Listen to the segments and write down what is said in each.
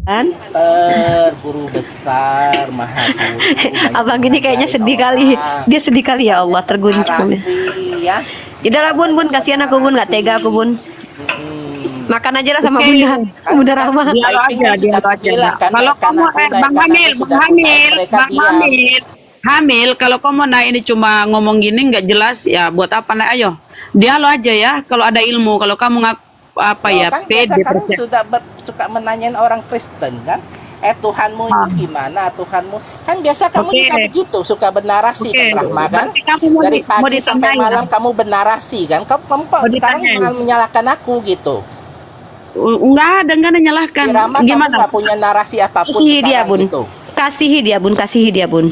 kan? Guru besar, maha guru, banyak Abang ini kayaknya mengajari sedih kali. orang. Dia sedih kali ya Allah, terguncang. Narasi ya. Yaudahlah bun, kasihan aku bun, nggak tega aku bun. Mm-mm. Makan aja lah sama Oke, bunda, Kan bunda kan Rahma. dia lo typing aja, kan dia sudah lo aja. bilang kan Kalau kan kamu, aku udah Bang kan aku Hamil, sudah udahin mereka Bang diam. Hamil, kalau kamu nah ini cuma ngomong gini nggak jelas, ya buat apa nah? Ayo, dia lo aja ya. Kalau ada ilmu, kalau kamu ngaku apa Loh, ya, kan biasa pede kamu percaya. sudah suka menanyain orang Kristen kan? Tuhanmu Ah, itu gimana? Tuhanmu kan biasa kamu Oke, juga begitu suka bernarasi oke. kan Rahma kan? Berarti kamu Dari mau pagi sampai ditanyain, malam kamu bernarasi kan? Kamu kok mau sekarang ditanyain. malah menyalahkan aku gitu? Enggak ada nyalahkan. Di Rahma kamu Gimana? nggak punya narasi apapun Kasihi dia sekarang bun, gitu. kasihi dia bun, kasihi dia bun.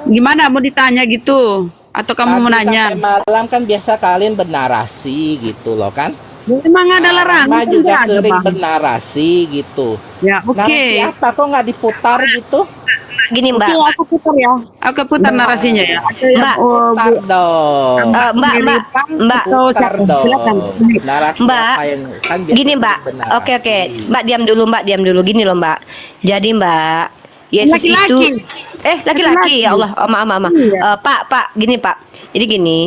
Gimana mau ditanya gitu? Atau kamu mau Pagi nanya? sampai malam kan biasa kalian bernarasi gitu loh kan? Memang ada Nah, larangan Rahma kan juga nggak ada, sering Bang? bernarasi gitu. Ya, oke. Narasi apa kok nggak diputar gitu? Gini Oke, Mbak, aku putar ya. Aku putar narasinya ya. Ada yang Mbak, Putar dong. Mbak, atau Putar siapa? Silakan. dong. Narasi Mbak, apa yang kan biasa gini Mbak, bernarasi. oke, Mbak diam dulu Mbak, diam dulu, gini loh Mbak. Jadi Mbak, Yesus Laki-laki. itu, laki-laki ya Allah, maaf. Iya. Pak, gini Pak, jadi gini.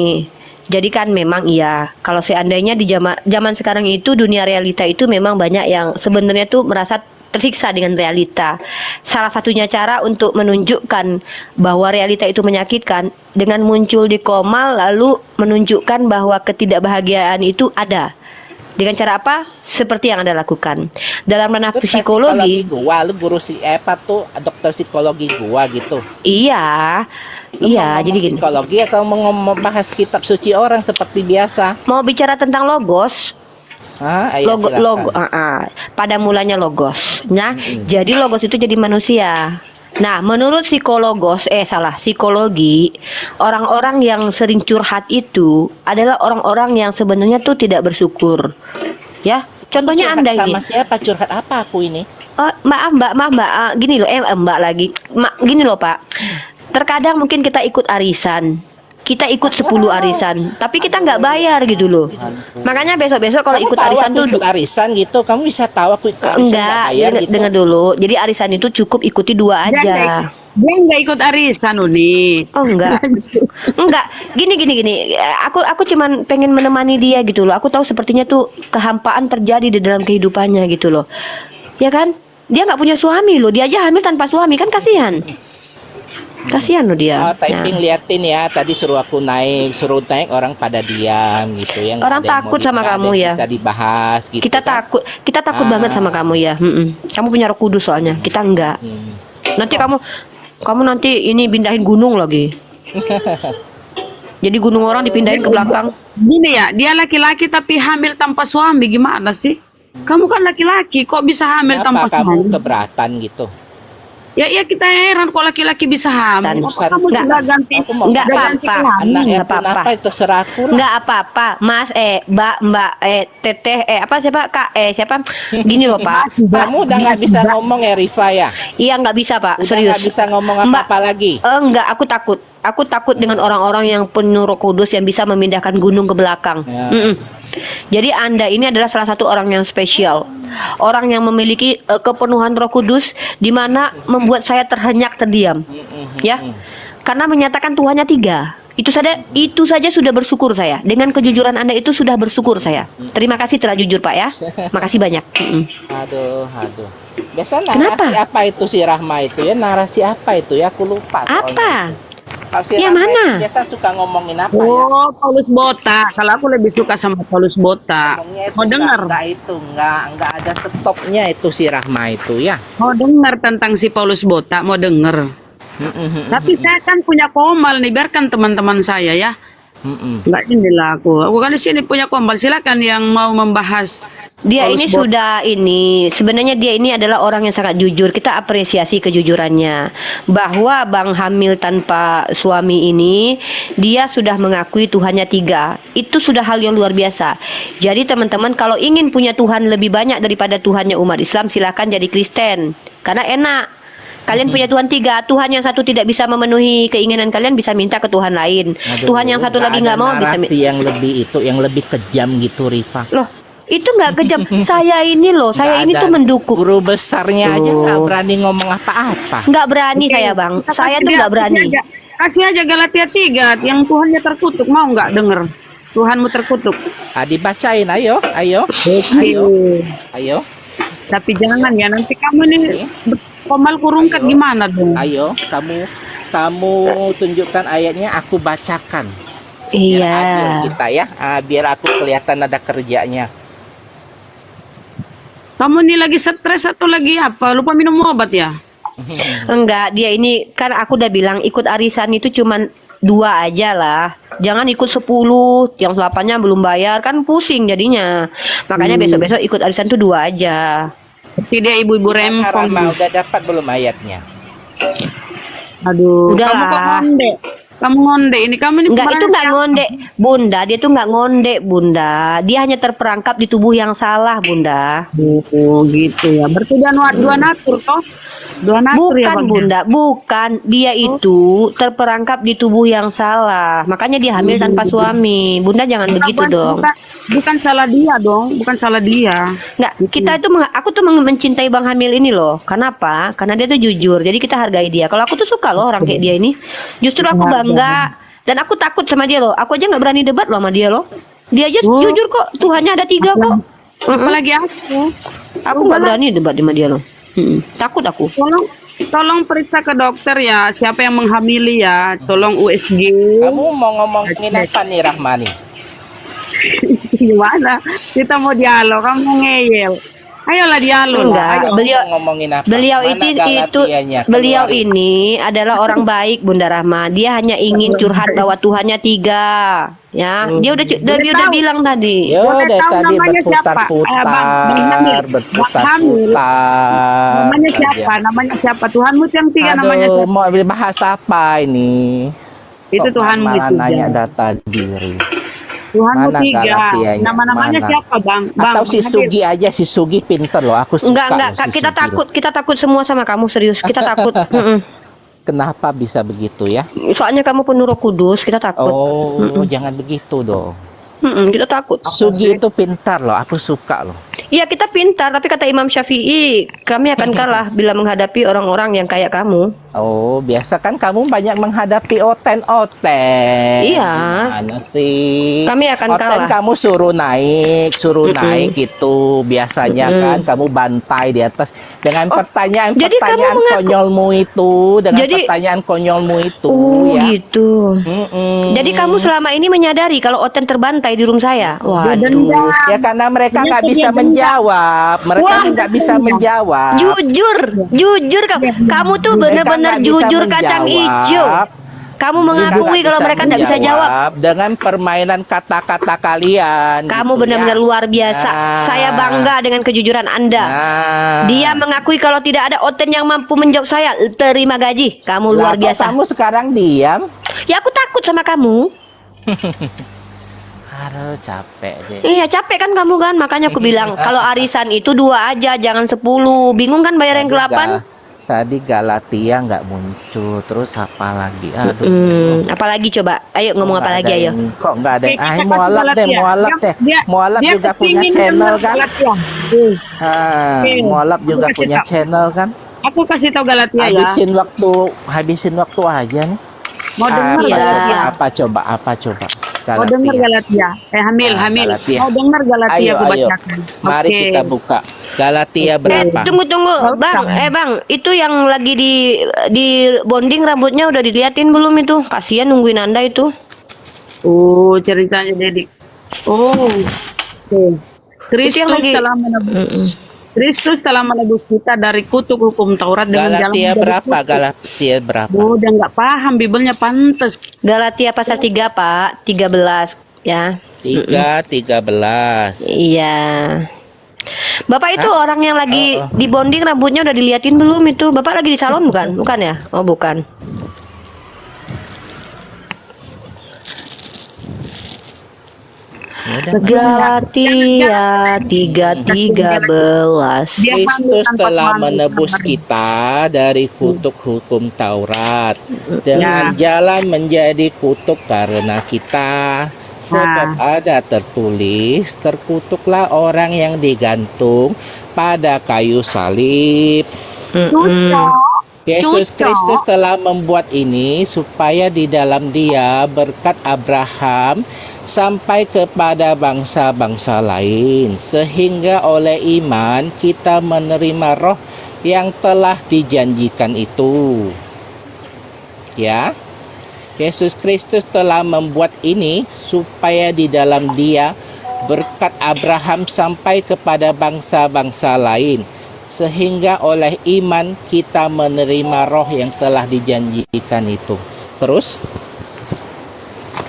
Jadi kan memang iya, kalau seandainya di zaman sekarang itu dunia realita itu memang banyak yang sebenarnya tuh merasa tersiksa dengan realita. Salah satunya cara untuk menunjukkan bahwa realita itu menyakitkan dengan muncul di koma lalu menunjukkan bahwa ketidakbahagiaan itu ada. Dengan cara apa? Seperti yang Anda lakukan. Dalam ranah Lu tes psikologi, gua, lu guru apa tuh dokter psikologi gua gitu. iya. Lu mau Iya, ngomong jadi gini. psikologi atau mau membahas kitab suci orang seperti biasa? Mau bicara tentang logos, Ayo silakan. pada mulanya logos. Nah, jadi logos itu jadi manusia. Nah, menurut psikologi, orang-orang yang sering curhat itu adalah orang-orang yang sebenarnya tuh tidak bersyukur. Ya, contohnya Curhat Anda sama ini. siapa? Curhat apa aku ini? Oh, maaf Mbak, gini loh, Mbak lagi. Gini loh Pak. Terkadang mungkin kita ikut arisan. Kita ikut 10 arisan, tapi kita nggak bayar gitu loh. Makanya besok-besok kalau Kamu ikut tahu arisan aku tuh ikut arisan gitu, kamu bisa tahu aku ikut arisan nggak enggak, bayar gitu. dengar dulu. Jadi arisan itu cukup ikuti 2 aja. Dia nggak ikut arisan, Uni. Oh enggak. Enggak. Gini. Aku cuman pengen menemani dia gitu loh. Aku tahu sepertinya tuh kehampaan terjadi di dalam kehidupannya gitu loh. Ya kan? Dia nggak punya suami loh. Dia aja hamil tanpa suami, kan kasihan. Kasihan loh dia. Typing liatin ya, tadi suruh naik orang pada diam gitu ya. Nggak Orang ada yang mau takut sama nggak ada kamu yang ya. Bisa dibahas gitu. Kita kan. takut banget sama kamu ya. Kamu punya Roh Kudus soalnya. Kita enggak. Nanti kamu nanti ini pindahin gunung lagi. Jadi gunung orang dipindahin ke belakang. Gini ya, dia laki-laki tapi hamil tanpa suami, gimana sih? Kamu kan laki-laki, kok bisa hamil tanpa Kenapa kamu suami? keberatan gitu? Ya kita heran kok laki-laki bisa hamil. Dan Apa kamu enggak, juga ganti? Aku mau Enggak udah ganti apa-apa. kelamin? Anak Enggak pun apa-apa. apa itu terserah aku lah. Enggak apa-apa, Mas, Mbak, Teteh, apa siapa Kak, siapa? Gini loh Pak. Kamu udah nggak bisa ngomong ya Rifa ya? Iya nggak bisa Pak, Udah serius. nggak bisa ngomong Mbak, apa-apa lagi? Enggak, aku takut. Aku takut dengan orang-orang yang penuh Roh Kudus yang bisa memindahkan gunung ke belakang. Ya. Jadi Anda ini adalah salah satu orang yang spesial. Orang yang memiliki kepenuhan Roh Kudus di mana membuat saya terhenyak terdiam. Ya. Karena menyatakan Tuhannya 3. Itu saja sudah bersyukur saya. Dengan kejujuran Anda itu sudah bersyukur saya. Terima kasih telah jujur Pak ya. Makasih banyak. Aduh. Biasa Kenapa? narasi apa itu si Rahma itu ya? Narasi apa itu ya? Aku lupa. Apa? Kalau si Yang Rahma mana? itu biasa suka ngomongin apa ya? Oh, Paulus Bota. Kalau aku lebih suka sama Paulus Bota. Ngomongnya itu Mau dengar? enggak ada stopnya itu si Rahma itu ya. Mau dengar tentang si Paulus Bota? Mau dengar? Tapi saya kan punya komal nih, biarkan teman-teman saya ya. Enggak inilah aku. Aku kan di sini punya komal. Silakan yang mau membahas. Dia Paulus ini Bota. sudah sebenarnya dia ini adalah orang yang sangat jujur. Kita apresiasi kejujurannya. Bahwa Bang Hamil tanpa suami ini dia sudah mengakui Tuhannya 3. Itu sudah hal yang luar biasa. Jadi teman-teman kalau ingin punya Tuhan lebih banyak daripada Tuhannya umat Islam, silakan jadi Kristen. Karena enak. Kalian punya Tuhan 3, Tuhan yang satu tidak bisa memenuhi keinginan kalian, bisa minta ke Tuhan lain. Aduh, Tuhan yang satu lagi nggak mau bisa narasi yang lebih kejam gitu Rifa. Loh, Itu nggak kejam. Saya ini loh, saya Nggak ini ada. tuh mendukung. Guru besarnya aja nggak Oh. berani ngomong apa-apa. Nggak berani saya bang. Kita Saya kasih tuh dia- nggak berani. Kasih aja Galatia 3 yang Tuhannya terkutuk, mau nggak denger? Tuhanmu terkutuk. Dibacain, ayo. Ayo. Tapi jangan ya, nanti kamu nih komal kurungkat Ayo. gimana dong? Ayo, kamu tunjukkan ayatnya, aku bacakan. Biar Iya. adil kita ya. Biar aku kelihatan ada kerjanya. Kamu nih lagi stres atau lagi apa? Lupa minum obat ya? Enggak, dia ini kan aku udah bilang ikut arisan itu cuman 2 aja lah. Jangan ikut 10, yang 8-nya belum bayar kan pusing jadinya. Makanya besok-besok ikut arisan tuh 2 aja. Seperti dia ibu-ibu rempong. Rama udah dapat belum ayatnya? Aduh, Udah kamu kok lah. ngonde? Kamu ngonde ini, kamu ini Enggak, itu kemarin enggak ngonde, Bunda. Dia tuh enggak ngonde, Bunda. Dia hanya terperangkap di tubuh yang salah, Bunda. Oh gitu ya. Berarti dia dua natur toh? Dua natur ya Bukan, Bang? Bunda, bukan. Dia itu terperangkap di tubuh yang salah. Makanya dia hamil tanpa suami. Bunda jangan begitu dong. Bukan salah dia dong, bukan salah dia. Enggak, kita itu aku tuh mencintai Bang Hamil ini loh. Kenapa? Karena dia tuh jujur. Jadi kita hargai dia. Kalau aku tuh suka loh orang kayak dia ini. Justru aku bangga dan aku takut sama dia loh. Aku aja nggak berani debat loh sama dia loh. Dia aja jujur kok. Tuhannya ada 3 kok. Apalagi aku. Aku nggak berani debat sama dia loh. Takut aku. Tolong periksa ke dokter ya, siapa yang menghamili ya. Tolong USG. Kamu mau ngomongin apa nih, Rahmani? Gimana? Kita mau dialog, kamu ngeyel. Ayolah dialog. Enggak, Ayo. beliau ngomongin apa? beliau Mana itu Galatianya? beliau Keluarin. ini adalah orang baik, Bunda Rahma. Dia hanya ingin curhat bahwa Tuhannya 3. Ya, dia udah bilang tadi. Yo, Boleh dari tahu tadi namanya siapa? Bang Hamil. berputar-putar. Namanya siapa? Namanya siapa? Tuhanmu yang 3 namanya Aduh, siapa? mau bahas apa ini? Itu Kok Tuhanmu malah itu. nanya Jan. data diri. Tuhanmu Mana 3. Galatianya? Nama-namanya Mana? siapa, Bang? Bang, Atau si Bang Hamil. Sugi aja, si Sugi pinter loh. Aku suka Enggak, loh si kita Sugi. kita takut semua sama kamu, serius. Kita takut. Kenapa bisa begitu ya? Soalnya kamu penuh Roh Kudus, kita takut. Oh, jangan begitu dong. Kita takut. Sugi itu pintar loh, aku suka loh. Iya, kita pintar, tapi kata Imam Syafi'i, kami akan kalah bila menghadapi orang-orang yang kayak kamu. Oh, biasa kan kamu banyak menghadapi oten-oten. Iya. Gimana sih? Kami akan Oten kalah. kamu suruh naik gitu. Biasanya kan kamu bantai di atas dengan jadi pertanyaan-pertanyaan kamu konyolmu itu, pertanyaan konyolmu itu Oh, ya. gitu. Mm-mm. Jadi kamu selama ini menyadari kalau Oten terbantai di room saya? Waduh. Ya karena mereka Ternyata nggak dia bisa dendam. menjawab. Mereka Wah, nggak bisa menjawab. Jujur kamu tuh bener-bener Mereka nggak bisa jujur kacang menjawab. hijau. Kamu mengakui kalau mereka nggak bisa jawab. Dengan permainan kata-kata kalian. Kamu gitu benar-benar ya. luar biasa. Nah. Saya bangga dengan kejujuran Anda. Nah. Dia mengakui kalau tidak ada Oten yang mampu menjawab saya. Terima gaji. Kamu Lah, luar kok biasa. Kamu sekarang diam. Ya aku takut sama kamu. Aduh, capek deh. Iya capek kan kamu kan. Makanya aku bilang kalau arisan itu 2 aja, jangan 10. Bingung kan bayar yang ke-8? Tadi Galatia nggak muncul, terus apa lagi? Aduh. Apalagi coba. Ayo ngomong apa lagi ayo. Kok nggak ada? Oke, kita kasih Mualaf deh, Galatia. mualaf deh. Mualaf Dia juga punya kepingin channel denger kan? Galatia. Oke. Mualaf juga Aku kasih punya tahu. channel kan? Aku kasih tahu Galatia ya. Habisin waktu aja nih. Mau dengar Iya. Galatia? Apa coba? Mau dengar Galatia? Hamil. Galatia. Mau dengar Galatia Ayo, aku ayo. bacakan. Mari Oke. kita buka. Galatia berapa? Tunggu Bang, Bang, itu yang lagi di bonding rambutnya udah diliatin belum itu? Kasihan nungguin Anda itu. Oh, ceritanya Dedik. Oh. Oke. Kristus yang lagi- telah menebus. Kristus telah menebus kita dari kutuk hukum Taurat dengan jalan Galatia menjadi berapa? kutuk. Galatia berapa? Oh, udah nggak paham Bibelnya pantes. Galatia pasal 3, Pak, 13 ya. 13. Iya. Bapak itu orang yang lagi di bonding rambutnya udah diliatin belum itu? Bapak lagi di salon bukan? Bukan ya? Oh, bukan. Udah. Galatia 3:13. Dia hamil Kristus tanpa telah suami. menebus kita dari kutuk hukum Taurat dengan jalan menjadi kutuk karena kita Sebab ada tertulis, terkutuklah orang yang digantung pada kayu salib. Yesus Kristus telah membuat ini supaya di dalam Dia berkat Abraham sampai kepada bangsa-bangsa lain, sehingga oleh iman kita menerima roh yang telah dijanjikan itu. Ya, Yesus Kristus telah membuat ini supaya di dalam Dia berkat Abraham sampai kepada bangsa-bangsa lain, sehingga oleh iman kita menerima roh yang telah dijanjikan itu. Terus?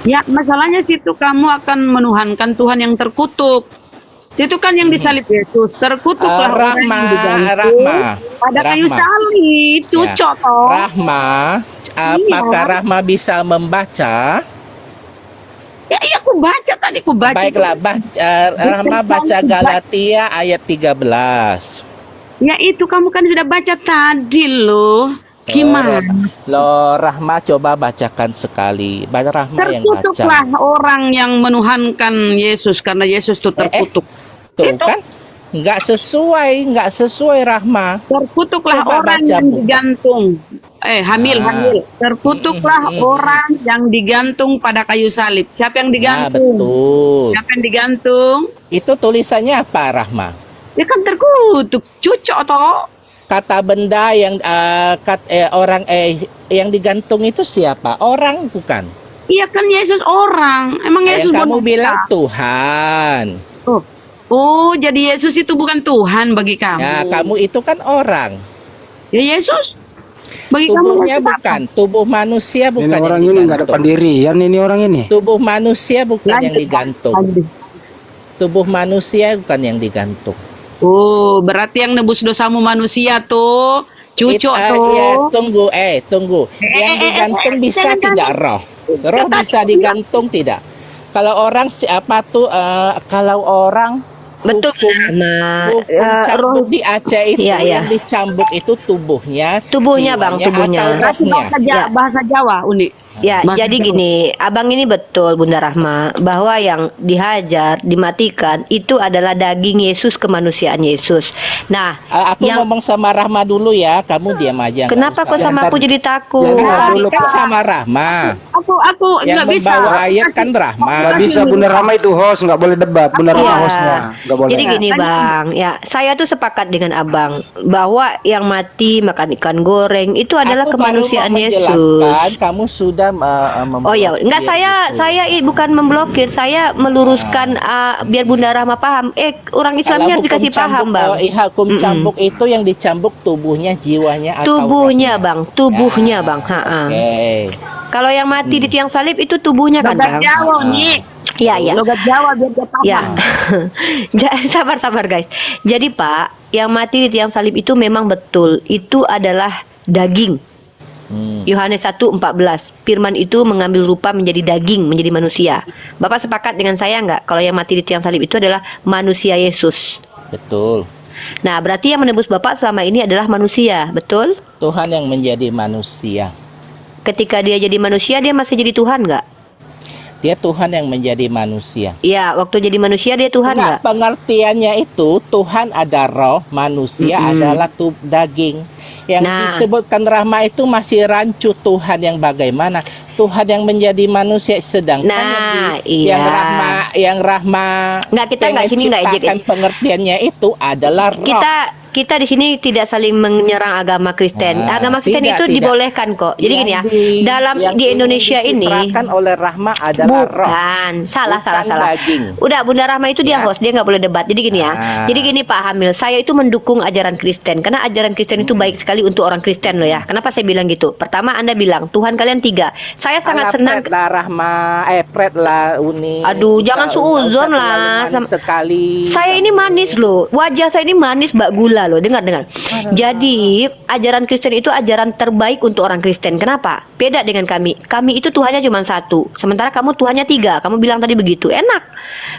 Ya, masalahnya situ kamu akan menuhankan Tuhan yang terkutuk. Situ kan yang disalib Yesus, terkutuklah orang yang digantung pada kayu salib. Cucok toh. Rahma, apakah Rahma bisa membaca? Ya, iya aku baca tadi, aku baca. Baiklah, Rahma baca Galatia ayat 13. Ya itu kamu kan sudah baca tadi loh. Gimana? Loh, Rahma coba bacakan sekali. Rahma yang baca. Terkutuklah orang yang menuhankan Yesus karena Yesus itu terkutuk. Tuh kan? Nggak sesuai Rahma. Terkutuklah Coba orang baca, yang Bu. digantung. Hamil. Terkutuklah orang yang digantung pada kayu salib. Siapa yang Nah, digantung? betul. Siapa yang digantung? Itu tulisannya apa, Rahma? Ya kan terkutuk, cucok toh. Kata benda yang yang digantung itu siapa? Orang bukan? Iya kan Yesus orang. Emang Yesus Yang kamu boneka? bilang Tuhan. Oh, jadi Yesus itu bukan Tuhan bagi kamu. Ya, kamu itu kan orang. Ya Yesus bagi Tubuhnya kamu bukan, tubuh manusia bukan Ini yang orang ini nggak ada digantung. pendirian ini orang ini. Tubuh manusia bukan yang Lanjut, digantung. lanjut. Tubuh manusia bukan yang digantung. Oh, berarti yang nebus dosamu manusia tuh, cucok tuh. Ya, tunggu. Yang digantung bisa tidak roh? Roh bisa digantung tidak? Kalau orang siapa tuh? Kalau orang Betul, hukum cambuk di Aceh itu yang dicambuk itu tubuhnya, Bang, jiwanya tubuhnya. atau Kasih rohnya. bahasa Jawa, Uni. Ya, Bahasa jadi Jawa. gini, abang ini betul Bunda Rahma, bahwa yang dihajar, dimatikan itu adalah daging Yesus, kemanusiaan Yesus. Nah, Aku ngomong sama Rahma dulu ya, kamu diam aja. kenapa kok sama aku jadi takut? Tadi kan sama Rahma. Aku Yang nggak bisa. membawa ayat kan Rahma. Nggak bisa, Bunda Rahma itu host, nggak boleh debat. Bunda Rahma Iya. hostnya, nggak boleh. Jadi gini Bang, ya saya tuh sepakat dengan abang bahwa yang mati makan ikan goreng itu adalah Aku baru kemanusiaan mau Yesus. menjelaskan, kamu sudah Oh ya, enggak, bukan memblokir, saya meluruskan biar Bunda Rahma paham. Orang Islamnya harus dikasih paham, Bang. Hukum cambuk itu yang dicambuk tubuhnya, jiwanya atau Tubuhnya, rohnya? Bang, tubuhnya, Ya, Bang. Oke. Kalau yang mati di tiang salib itu tubuhnya kan, Logat Bang? Jawa, Uni. Iya, iya. Logat Jawa biar dia paham. Ya, sabar guys. Jadi Pak, yang mati di tiang salib itu memang betul, itu adalah daging. Yohanes 1:14, firman itu mengambil rupa menjadi daging, menjadi manusia. Bapak sepakat dengan saya nggak? Kalau yang mati di tiang salib itu adalah manusia Yesus. Betul. Nah, berarti yang menebus Bapak selama ini adalah manusia, betul? Tuhan yang menjadi manusia. Ketika dia jadi manusia, dia masih jadi Tuhan nggak? Dia Tuhan yang menjadi manusia. Iya, waktu jadi manusia dia Tuhan nggak? Pengertiannya itu Tuhan ada roh, manusia adalah daging. Yang disebutkan Rahma itu masih rancu Tuhan yang bagaimana? Tuhan yang menjadi manusia, sedangkan yang Rahma nggak, kita nggak sini nggak ejek. Pengertiannya itu adalah roh. Kita di sini tidak saling menyerang agama Kristen. Agama Kristen itu dibolehkan kok. Jadi gini ya, di Indonesia ini oleh Rahma adalah bukan. Salah. Daging. Udah, Bunda Rahma itu dia host, dia nggak boleh debat. Jadi gini ya. Jadi gini Pak Hamil, saya itu mendukung ajaran Kristen karena ajaran Kristen itu baik sekali untuk orang Kristen loh ya. Kenapa saya bilang gitu? Pertama, Anda bilang Tuhan kalian 3. Saya sangat senang. Rahma, Pret lah, Uni. Aduh, jangan suuzon lah. Sekali. Saya ini manis loh. Wajah saya ini manis, Mbak Gula. tiga loh, dengar. Jadi ajaran Kristen itu ajaran terbaik untuk orang Kristen. Kenapa? Beda dengan kami. Kami itu Tuhannya cuma satu, sementara kamu Tuhannya tiga. Kamu bilang tadi begitu, enak.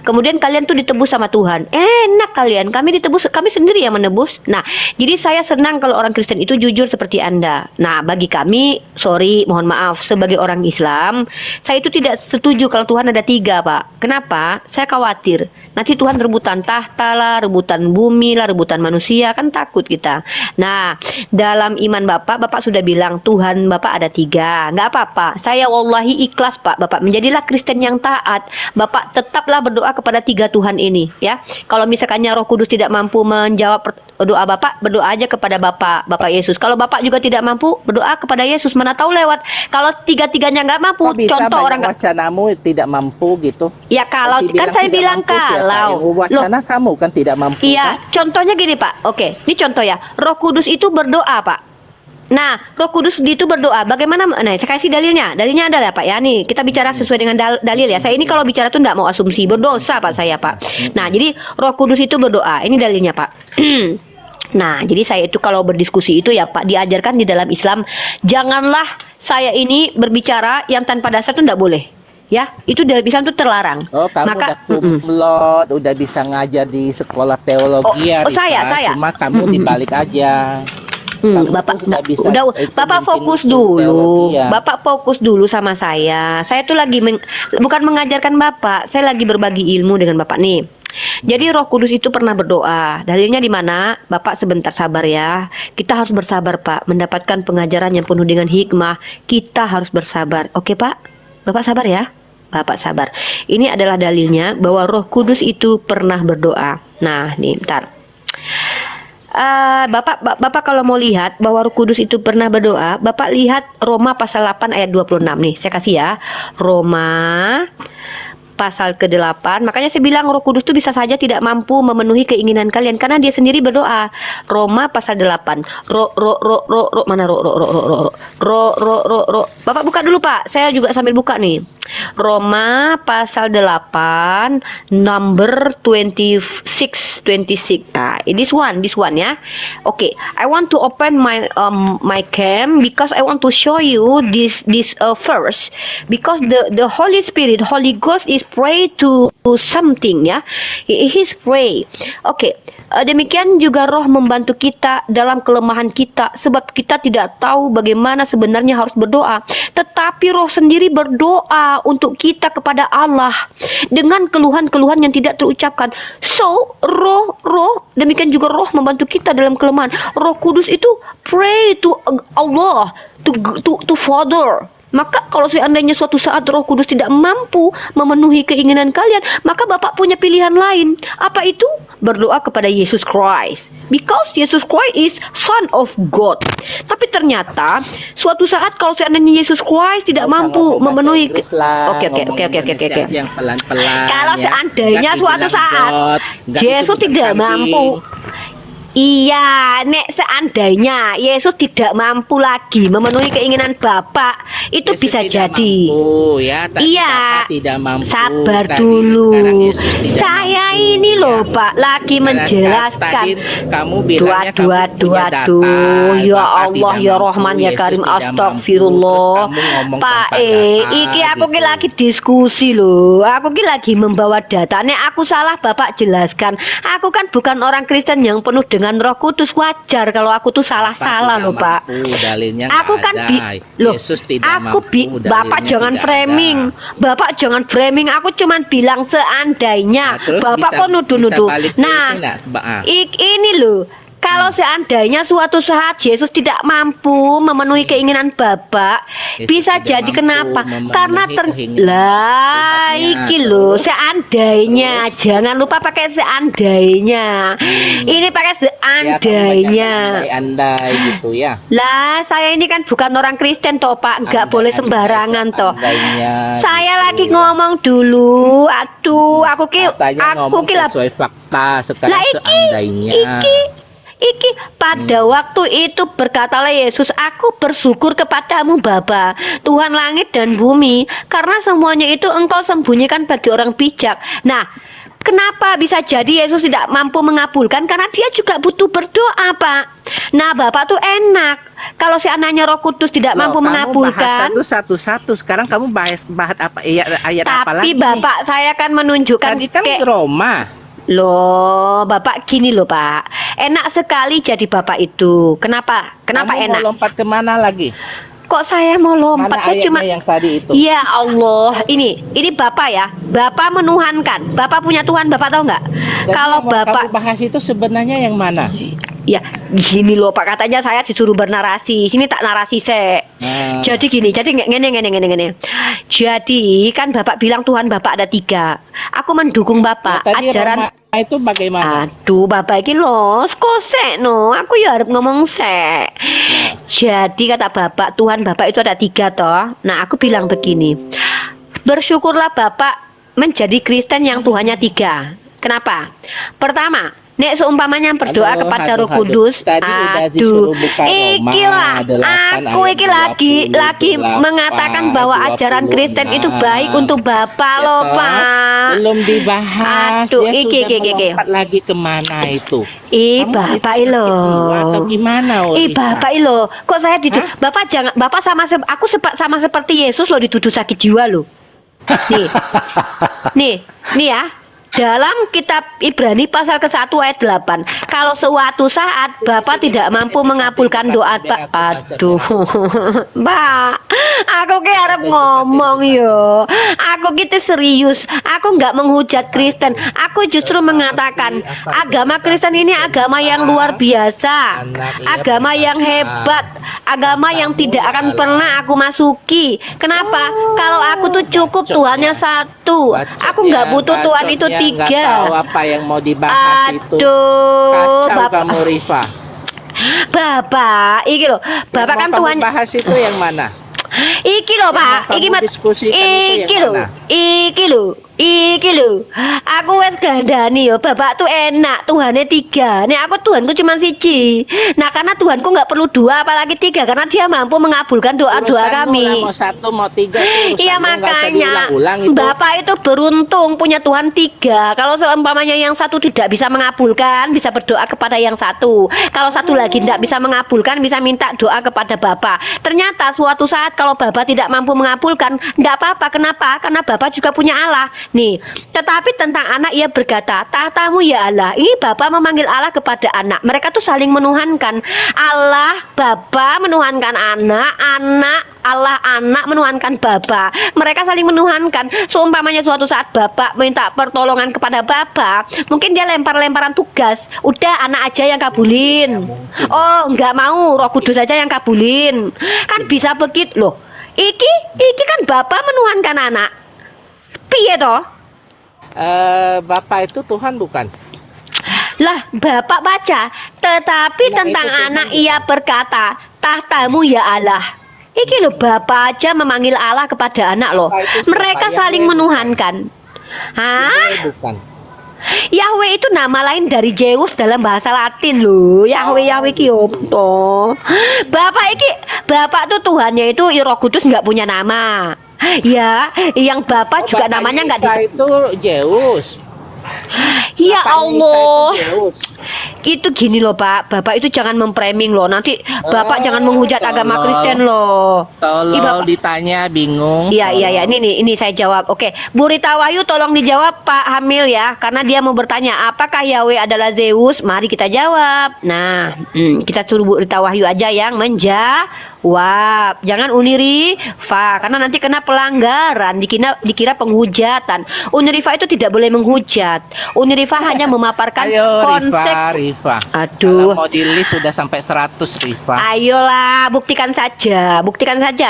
Kemudian kalian tuh ditebus sama Tuhan, enak kalian. Kami ditebus, kami sendiri yang menebus. Nah, jadi saya senang kalau orang Kristen itu jujur seperti Anda. Nah, bagi kami, sorry, mohon maaf, sebagai orang Islam, saya itu tidak setuju kalau Tuhan ada tiga, Pak. Kenapa? Saya khawatir nanti Tuhan rebutan tahta lah, rebutan bumi lah, rebutan manusia, kan takut kita. Nah, dalam iman Bapak sudah bilang Tuhan Bapak ada tiga. Nggak apa-apa, saya wallahi ikhlas Pak. Bapak menjadilah Kristen yang taat. Bapak tetaplah berdoa kepada tiga Tuhan ini, ya. Kalau misalkannya Roh Kudus tidak mampu menjawab doa Bapak, berdoa aja kepada Bapak Yesus. Kalau Bapak juga tidak mampu, berdoa kepada Yesus. Mana tahu lewat. Kalau tiga-tiganya nggak mampu, Kok bisa contoh banyak orang wacanamu tidak mampu gitu? ya kalau Nanti kan saya tidak bilang mampu siapa? kalau Yang wacana kamu kan tidak mampu iya, kan? contohnya gini Pak. Oke, ini contoh ya. Roh Kudus itu berdoa Pak. Nah, Roh Kudus itu berdoa. Bagaimana? Nah, saya kasih dalilnya. Dalilnya adalah Pak ya. Nih, kita bicara sesuai dengan dalil ya. Saya ini kalau bicara tuh enggak mau asumsi, berdosa Pak saya Pak. Nah, jadi Roh Kudus itu berdoa. Ini dalilnya Pak. Nah, jadi saya itu kalau berdiskusi itu ya Pak, diajarkan di dalam Islam, janganlah saya ini berbicara yang tanpa dasar itu enggak boleh. Ya, itu dalam Islam itu terlarang. Oh, kamu udah kumlot, udah bisa ngajar di sekolah teologi ya, Rita. saya. Cuma kamu dibalik aja. Bapak sudah bisa Bapak fokus ilmu dulu. teologi ya. Bapak fokus dulu sama saya. Saya tuh lagi bukan mengajarkan Bapak, saya lagi berbagi ilmu dengan Bapak nih. Jadi Roh Kudus itu pernah berdoa. Dalilnya di mana? Bapak sebentar sabar ya. Kita harus bersabar, Pak. Mendapatkan pengajaran yang penuh dengan hikmah, kita harus bersabar. Oke, Pak? Bapak sabar ya. Bapak sabar. Ini adalah dalilnya bahwa Roh Kudus itu pernah berdoa. Nah, nih, bentar. Bapak kalau mau lihat bahwa Roh Kudus itu pernah berdoa, Bapak lihat Roma pasal 8 ayat 26 nih. Saya kasih ya. Roma pasal ke-8. Makanya saya bilang Roh Kudus itu bisa saja tidak mampu memenuhi keinginan kalian karena dia sendiri berdoa. Roma pasal 8. Mana ro. Bapak buka dulu, Pak. Saya juga sambil buka nih. Roma pasal 8 number 26. Nah, this one ya. Okay, I want to open my cam because I want to show you this verse because the Holy Spirit, Holy Ghost is pray to something ya. He's pray. Okay. Demikian juga Roh membantu kita dalam kelemahan kita sebab kita tidak tahu bagaimana sebenarnya harus berdoa. Tetapi Roh sendiri berdoa untuk kita kepada Allah dengan keluhan-keluhan yang tidak terucapkan. So, Roh demikian juga Roh membantu kita dalam kelemahan. Roh Kudus itu pray to Allah, to Father. Maka kalau seandainya suatu saat Roh Kudus tidak mampu memenuhi keinginan kalian, maka Bapak punya pilihan lain. Apa itu? Berdoa kepada Yesus Christ. Because Jesus Christ is Son of God. Tapi ternyata suatu saat kalau seandainya Yesus Christ tidak mampu memenuhi Oke. Yang pelan-pelan. Kalau ya. seandainya Nggak suatu dibilang saat God, nggak Yesus dibilang tidak kambing. mampu. Iya, nek seandainya Yesus tidak mampu lagi memenuhi keinginan Bapak, itu Yesus bisa tidak jadi. Mampu, ya. Tadi Iya, Bapak tidak mampu. sabar Tadi, dulu. sekarang Yesus tidak Saya mampu, ini loh, ya. Pak, lagi menjelaskan. Tadi kamu bilangnya kamu punya data. Ya Bapak Allah, tidak ya mampu, Rahman, ya Yesus Karim, tidak mampu. astagfirullah. Terus kamu ngomong Pak tanpa data, iki aku ki gitu. lagi diskusi loh. Aku ki lagi membawa data. Nek aku salah, Bapak jelaskan. Aku kan bukan orang Kristen yang penuh dengan Roh Kudus. Wajar kalau aku tuh salah-salah loh, Pak. Dalilnya Aku nggak kan ada. loh, Yesus tidak aku mampu, Bapak dalilnya jangan tidak framing. ada. Bapak jangan framing. Aku cuman bilang seandainya. Nah, terus Bapak bisa- kok nuduh-nuduh. bisa balik ke Nah, ini nggak, Mbak? ini loh. Kalau seandainya suatu saat Yesus tidak mampu memenuhi keinginan Bapak, Yesus bisa tidak jadi mampu kenapa? memenuhi Karena keinginan lah Bapak. iki loh, seandainya. Jangan lupa pakai seandainya. Ini pakai seandainya. Ya, andai gitu ya. Lah, saya ini kan bukan orang Kristen toh, Pak. Nggak boleh sembarangan toh. Andainya, Saya gitu. lagi ngomong dulu. Aduh, aku Katanya ngomong lah sesuai fakta. Sekarang Lah, seandainya. Iki pada waktu itu berkatalah Yesus, aku bersyukur kepadamu Bapa, Tuhan langit dan bumi, karena semuanya itu engkau sembunyikan bagi orang bijak. Nah, Kenapa bisa jadi Yesus tidak mampu mengabulkan? Karena dia juga butuh berdoa, Pak. Nah, Bapak tuh enak. Kalau si anaknya Roh Kudus tidak mampu Kamu mengabulkan. bahas satu-satu. Sekarang kamu bahas apa ayat apa Tapi lagi Bapak saya kan menunjukkan Tadi kan Roma. Loh, Bapak gini loh, Pak. Enak sekali jadi Bapak itu. Kenapa? Kenapa Kamu enak? mau lompat kemana lagi? Kok saya mau lompat? Mana Saya ayatnya cuma yang tadi itu? Ya Allah, ini Bapak ya. Bapak menuhankan. Bapak punya Tuhan, Bapak tahu nggak? Dan Kalau yang mau Bapak kamu bahas itu sebenarnya yang mana? ya gini loh Pak, katanya saya disuruh bernarasi. Sini tak narasi se. Nah, Jadi gini, jadi ngene. Jadi kan Bapak bilang Tuhan Bapak ada 3. Aku mendukung Bapak. tadi Ajaran Roma itu bagaimana? Aduh, Bapak iki lho, skosek no. Aku ya harus ngomong sek. Jadi kata Bapak, Tuhan Bapak itu ada 3 toh. Nah, aku bilang begini. Bersyukurlah Bapak menjadi Kristen yang Tuhannya 3. Kenapa? Pertama, nek seumpamanya berdoa Aduh, kepada Roh aduh. Kudus, Tadi udah disuruh buka Roma iki lah, 8 aku iki ayat lagi 28, mengatakan bahwa ajaran Kristen itu 26. baik untuk Bapak Ya loh, toh? Pak. Belum dibahas. Aduh, Dia iki. sudah melompat lagi kemana itu? Ih, Kamu Bapak itu ilo. sakit jiwa atau gimana, Ih, Olivia? Bapak ilo. Kok saya Hah? Bapak jangan Bapak aku sama seperti Yesus loh dituduh sakit jiwa loh. Nih. nih ya. Dalam kitab Ibrani pasal ke-1 ayat 8. Kalau suatu saat Bapak tidak mampu mengabulkan doa aduh. Mbak, aku ki arep ngomong yo. Aku gitu serius. Aku nggak menghujat Kristen. Aku justru mengatakan agama Kristen ini agama yang luar biasa. Agama yang hebat. Agama yang tidak akan pernah aku masuki. Kenapa? Kalau aku tuh cukup Tuhannya 1. Aku nggak butuh Tuhan itu 3. Nggak tahu apa yang mau dibahas itu. Aduh, Kacau kamu, Rifa. Bapak, iki loh. Bapak Yang kan mau kamu Tuhan. bahas itu yang mana? Iki loh, Pak. Yang Iki kamu diskusikan itu Iki yang loh. mana? Iki loh. Aku wes gandani yo. Bapak tuh enak. Tuhannya 3. Nih aku Tuhanku cuma 1. Nah, karena Tuhanku nggak perlu 2 apalagi 3 karena Dia mampu mengabulkan doa-doa Urusanmu kami. lah, mau 1 mau 3 itu Iya, urusanmu, nggak usah makanya diulang-ulang itu. Bapak itu beruntung punya Tuhan 3. Kalau seumpamanya yang 1 tidak bisa mengabulkan, bisa berdoa kepada yang 1. Kalau 1 lagi tidak bisa mengabulkan, bisa minta doa kepada Bapak. Ternyata suatu saat kalau Bapak tidak mampu mengabulkan, tidak apa-apa. Kenapa? Karena Bapak juga punya Allah. Nih, tetapi tentang anak ia berkata, tahtamu ya Allah. Ini Bapak memanggil Allah kepada anak. Mereka tuh saling menuhankan. Allah, Bapak menuhankan anak, Allah anak menuhankan Bapak. Mereka saling menuhankan. Seumpamanya suatu saat Bapak minta pertolongan kepada Bapak, mungkin dia lempar-lemparan tugas. Udah anak aja yang kabulin. Oh, nggak mau, Roh Kudus aja yang kabulin. Kan bisa begitu loh. Iki kan Bapak menuhankan anak. Piye toh? Bapak itu Tuhan bukan? Lah, Bapak baca, tetapi Nah, tentang itu Tuhan anak bukan? ia berkata, tahtamu ya Allah. Iki loh, Bapak aja memanggil Allah kepada anak loh. Bapak itu siapa? Mereka Yahweh saling bukan? menuhankan. Hah? Yahweh bukan. Yahweh itu nama lain dari Zeus dalam bahasa Latin loh. Yahweh ki opo? Bapak tuh Tuhannya itu Roh Kudus nggak punya nama. Ya, yang Bapak juga Bapaknya namanya nggak Isa itu Zeus. Ya Bapaknya Isa Allah. itu Zeus. Itu gini loh Pak, Bapak itu jangan memframing loh. Nanti Bapak jangan Oh, menghujat agama tolong. Kristen loh. Ih, Tolong Bapak- ditanya bingung. Iya. Ini saya jawab. Oke, Bu Rita Wahyu tolong dijawab Pak Hamil ya, karena dia mau bertanya apakah Yahweh adalah Zeus. Mari kita jawab. Nah, kita suruh Bu Rita Wahyu aja yang menjawab. Jangan Unirifa, karena nanti kena pelanggaran, dikira penghujatan. Unirifa itu tidak boleh menghujat. Unirifa hanya memaparkan Ayo konsep. Rifa. Aduh. Kalau mau di list sudah sampai 100 Rifa. Ayolah, buktikan saja.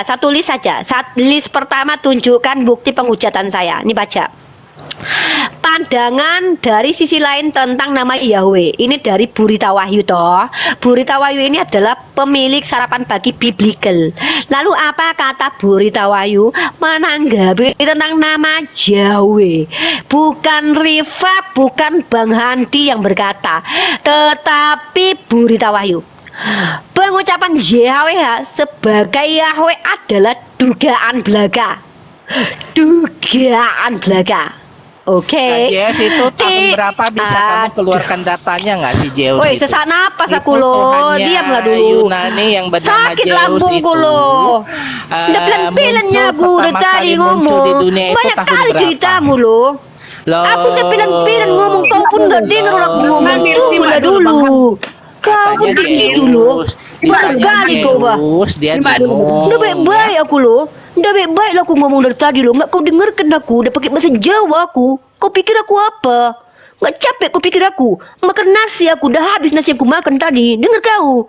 Satu list saja. List pertama tunjukkan bukti penghujatan saya. Ini baca. Pandangan dari sisi lain tentang nama Yahweh. Ini dari Bu Rita Wahyu toh. Bu Rita Wahyu ini adalah pemilik sarapan pagi biblical. Lalu apa kata Bu Rita Wahyu menanggapi tentang nama Yahweh? Bukan Rifa, bukan Bang Handi yang berkata, tetapi Bu Rita Wahyu. Pengucapan Yahweh sebagai Yahweh adalah dugaan belaka. Oke. Nah, Zeus itu tahun berapa bisa kamu Ah. keluarkan datanya nggak si Zeus Woi, itu? sesak napas Itu aku loh. Tuhannya Diamlah dulu. Yunani yang bernama Sakit Zeus lambungku itu. loh. Udah pelan-pelannya aku udah pertama tadi kali muncul ngomong. di dunia itu Banyak tahun kali berapa? ceritamu loh. Loh. Aku udah pelan-pelan ngomong, kau pun gak denger aku ngomong. Hamil, Tunggulah simak dulu, dulu. Kau Katanya pun begitu loh. Zeus. Banyak Ditanya kali kau bah. Zeus, dia Simak dulu. bingung. Udah baik-baik aku loh. Udah baik-baik lah aku ngomong dari tadi loh. Nggak kau dengarkan aku. Udah pakai bahasa Jawa aku. Kau pikir aku apa? Nggak capek kau pikir aku. Makan nasi aku. Udah habis nasi yang aku makan tadi. Dengar kau.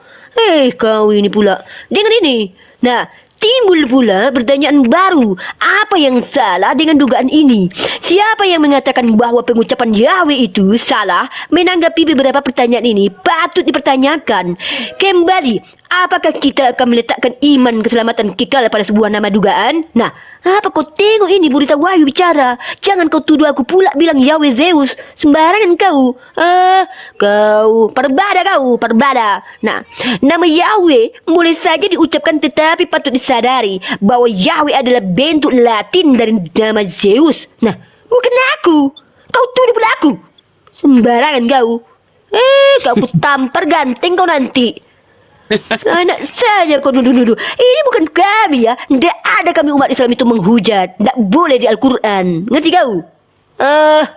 Kau ini pula. Dengar ini. Nah, timbul pula pertanyaan baru. Apa yang salah dengan dugaan ini? Siapa yang mengatakan bahwa pengucapan Yahweh itu salah? Menanggapi beberapa pertanyaan ini patut dipertanyakan. Kembali, apakah kita akan meletakkan iman keselamatan kekal pada sebuah nama dugaan? Nah, apa kau tengok ini berita Wahyu bicara? Jangan kau tuduh aku pula bilang Yahweh Zeus. Sembarangan kau. Kau perbada. Nah, nama Yahweh boleh saja diucapkan tetapi patut disadari bahwa Yahweh adalah bentuk Latin dari nama Zeus. Nah, bukan aku. Kau tuduh pula aku. Sembarangan kau. Kau aku tampar ganteng kau nanti. Anak saja kau nuduh-nuduh. Ini bukan kami ya. Tidak ada kami umat Islam itu menghujat. Tidak boleh di Al-Quran. Ngerti kau?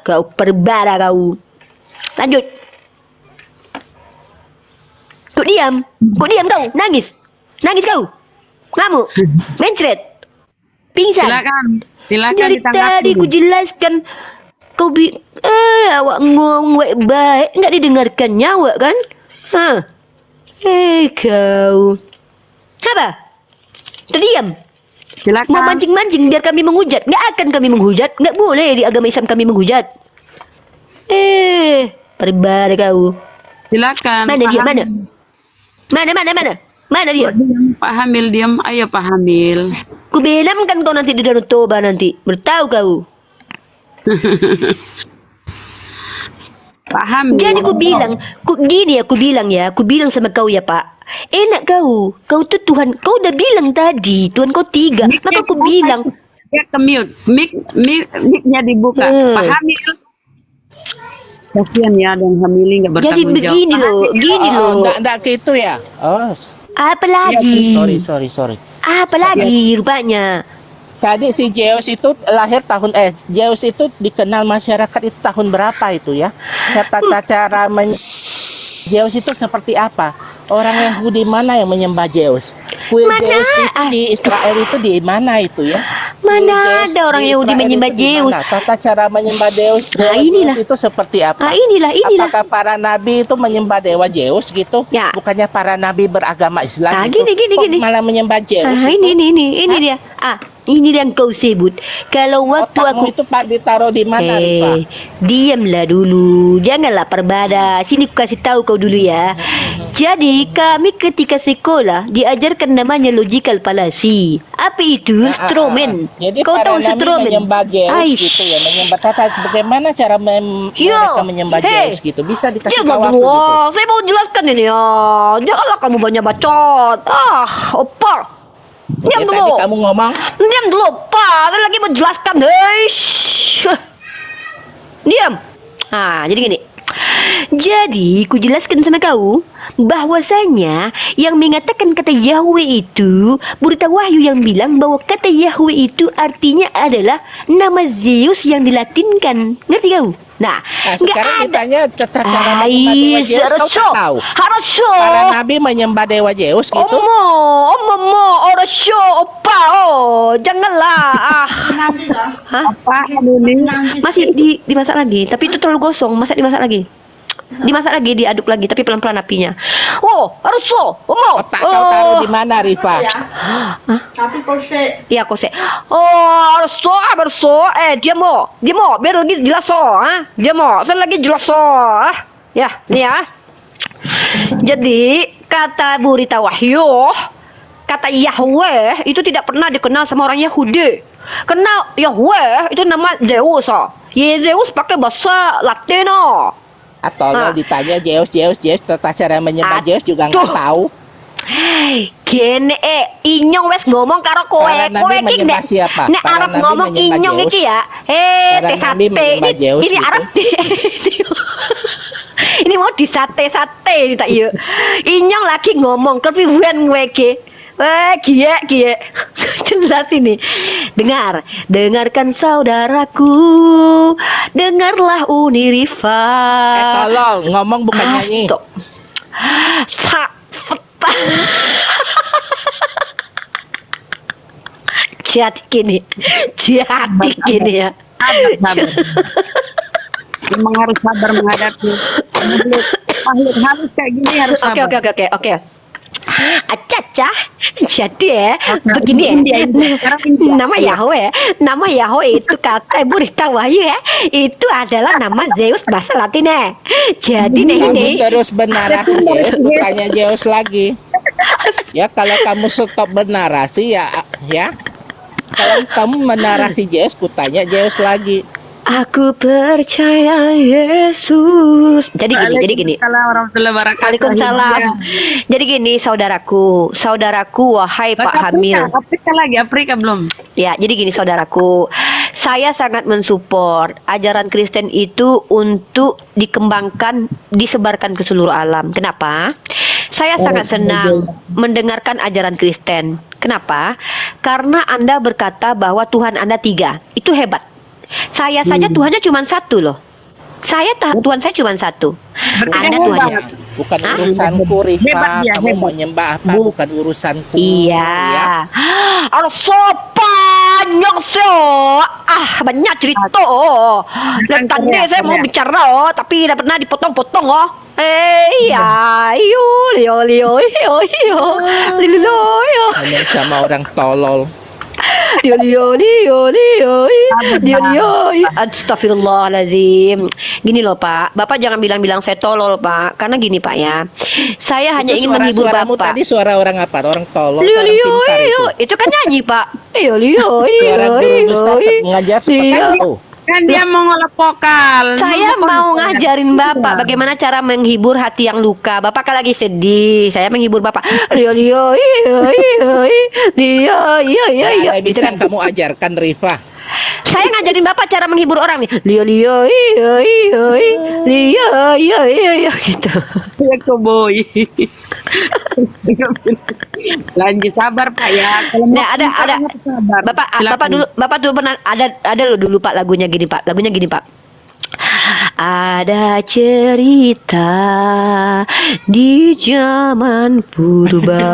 Kau perbara kau. Lanjut. Kau diam kau. Nangis kau. Ngamuk. Mencret. Pingsan. Silakan Dari tadi ku ditanggapi. jelaskan. Kau awak ngomong baik. Nggak didengarkannya awak kan? Kau. Apa? Terdiam. Mau Silakan. mancing-mancing biar kami menghujat. Nggak akan kami menghujat. Nggak boleh di agama Islam kami menghujat. Perbar kau. Silakan. Mana dia? Pak Mana? Hamil. Mana dia? Diam, Pak Hamil diam. Ayo Pak Hamil. Ku bilang kan kau nanti di Danau Toba nanti. Bertahu kau. Pak Hamil. Jadi ku bilang sama kau ya Pak. Enak kau. Kau tuh Tuhan. Kau udah bilang tadi. Tuhan kau 3. Maka ku bilang. Ya ke mute. Mic-nya dibuka. Pak Hamil. Kasihan ya ada yang hamil nggak Jadi bertanggung jawab. begini loh. Gini loh. Enggak gitu ya. Oh, Apalagi. sorry. Apalagi rupanya. Tadi si Zeus itu lahir Zeus itu dikenal masyarakat itu tahun berapa itu ya? Tata cara Zeus itu seperti apa? Orang Yahudi mana yang menyembah Zeus? Kuil Mana? Zeus itu di Israel itu di mana itu ya? Mana Kuil Zeus ada orang di Yahudi Israel menyembah itu di Zeus? mana? Tata cara menyembah Zeus, inilah. Zeus itu seperti apa? Inilah. Apakah para nabi itu menyembah dewa Zeus gitu? Ya. Bukannya para nabi beragama Islam gitu? Gini. Kok malah menyembah Zeus itu? Ini dia. Ini yang kau sebut. Kalau waktu Otakmu aku itu Pak ditaruh di mana, Rifa? diamlah dulu. Janganlah perbada. Sini aku kasih tahu kau dulu ya. Jadi kami ketika sekolah diajarkan namanya logical fallacy. Apa itu? Stroman. Jadi Kau para tahu nabi Stroman? menyembah Zeus Aish. gitu ya, menyembah bagaimana cara mereka menyembah Hey. Zeus gitu? Bisa dikasih Diam tahu aku dulu. gitu? Saya mau jelaskan ini ya. Janganlah kamu banyak bacot. Opar. Diam Ya, tadi dulu. kamu ngomong Diam dulu, Pak. Saya lagi menjelaskan. Diam. Jadi gini. Jadi, ku jelaskan sama kau bahwasanya yang mengatakan kata Yahweh itu berita Wahyu yang bilang bahwa kata Yahweh itu artinya adalah nama Zeus yang dilatinkan. Ngerti kau? Nah, sekarang ditanya tata cara menyembah dewa Zeus, kau harus tak tahu? Harus Para nabi menyembah dewa Zeus gitu? orang opa, janganlah. Pak Hamil. Masih dimasak lagi, tapi itu terlalu gosong, dimasak lagi, diaduk lagi, tapi pelan-pelan apinya. Otak kau taruh di mana, Rifa? Iya, kose. Diam mo, biar lagi jelas diam mo, saya lagi jelas ya, nih ya. Jadi kata berita Wahyu, kata Yahweh itu tidak pernah dikenal sama orang Yahudi. Kenal Yahweh itu nama Zeus. Zeus pakai bahasa Latino. Atau ditanya Zeus, tata cara menyembah Zeus juga nggak tahu. Gene inyong wes ngomong karo kowe. Para Nabi Kowe iki menyembah nek siapa? nek Para Arab Nabi ngomong menyembah inyong Zeus. iki ya. Para Nabi Sate. menyembah Zeus Ini gitu. Arab. Ini mau disate-sate tak iya. Inyong lagi ngomong kepiwen kowe iki. Gie. Jelas ini. Dengarkan saudaraku. Dengarlah Unirifa. Tolol, ngomong bukan nyanyi. Stop. Jadi gini ya. Sabar. Memang harus sabar menghadapi. Harus kayak gini harus Oke sabar. oke. Acaca, jadi ya, begini ya. Nama Yahweh itu kata berita wahyu ya, itu adalah nama Zeus bahasa Latin ya. Jadi nih ini. Kamu terus benarasi Zeus, bukannya Zeus lagi. Ya kalau kamu stop benarasi ya. Kalau kamu menarasi Zeus, kutanya Zeus lagi. Aku percaya Yesus. Jadi gini. Waalaikumsalam warahmatullahi wabarakatuh. Waalaikumsalam. Jadi gini saudaraku, wahai Pak Hamil. Afrika belum. Ya, jadi gini saudaraku, saya sangat mensupport ajaran Kristen itu untuk dikembangkan, disebarkan ke seluruh alam. Kenapa? Saya sangat senang mendengarkan ajaran Kristen. Kenapa? Karena Anda berkata bahwa Tuhan Anda 3. Itu hebat. Saya saja Tuhannya cuma 1 loh. Tuhan saya cuma 1. Anda Tuhannya. Bukan urusanku, Rifa. Hebat dia, Kamu mau hebat. nyembah apa? Bukan urusanku. Iya. Ada banyak banyak cerita. Dan tadi saya mau bicara, tapi tidak pernah dipotong-potong iya, Lio. Ngomong sama orang tolol. Lio. Astagfirullahaladzim. Gini loh Pak, Bapak jangan bilang-bilang saya tolol Pak. Karena gini Pak ya, saya hanya ingin menghibur Suaramu Bapak. tadi suara orang apa? Orang tolol, Lio, orang pintar itu. itu kan nyanyi Pak. Lio. Suara guru besar mengajar seperti itu. Kan dia mau ngolah vokal. Saya mau ngajarin Bapak bagaimana cara menghibur hati yang luka. Bapak kan lagi sedih, saya menghibur Bapak. Lio, Ada gitu bisa kan. kamu ajarkan, Rifa. Saya ngajarin Bapak cara menghibur orang nih. Lio, gitu. Ya boy. Lanjut sabar Pak ya. Kalau Nah, ada sabar. Bapak dulu pernah ada lo dulu Pak lagunya gini Pak. Ada cerita di zaman purba,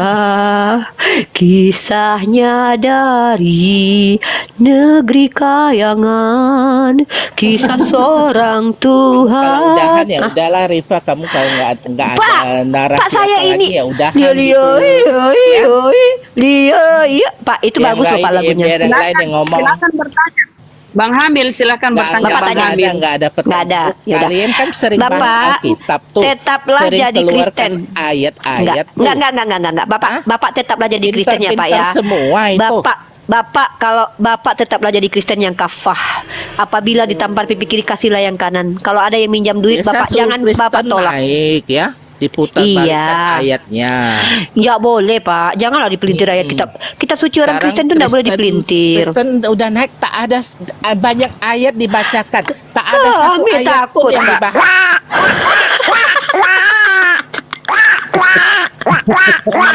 kisahnya dari negeri kayangan, kisah seorang Kalau Tuhan. udahan ya udahlah, Rifa. Kamu kalau nggak ada narasi Pak saya apa ini lagi ya udahan Lio, Pak itu Yang bagus loh Pak lain, lagunya. biar yang lain yang ngomong. Silakan bertanya. Bang Hamil silakan bertanya Bapak Bang tanya. Hamil. Nggak ada Nggak ada. Yaudah. Kalian kan sering Bapak, bahas Alkitab tuh. tetaplah sering jadi keluarkan Kristen. ayat-ayat tuh. Enggak. Bapak tetaplah jadi Kristen ya Pak ya. Pintar-pintar semua itu. Bapak kalau Bapak tetaplah jadi Kristen yang kafah. Apabila ditampar pipi kiri kasihlah yang kanan. Kalau ada yang minjam duit Biasa Bapak suruh jangan Kristen Bapak tolak. naik ya, diputar Iya. balikan ayatnya. Ya boleh Pak, janganlah dipelintir ayat kitab suci orang Kristen itu tidak boleh dipelintir. Kristen udah naik, tak ada banyak ayat dibacakan, tak ada satu Hamil ayat takut, pun yang Pak. dibahas.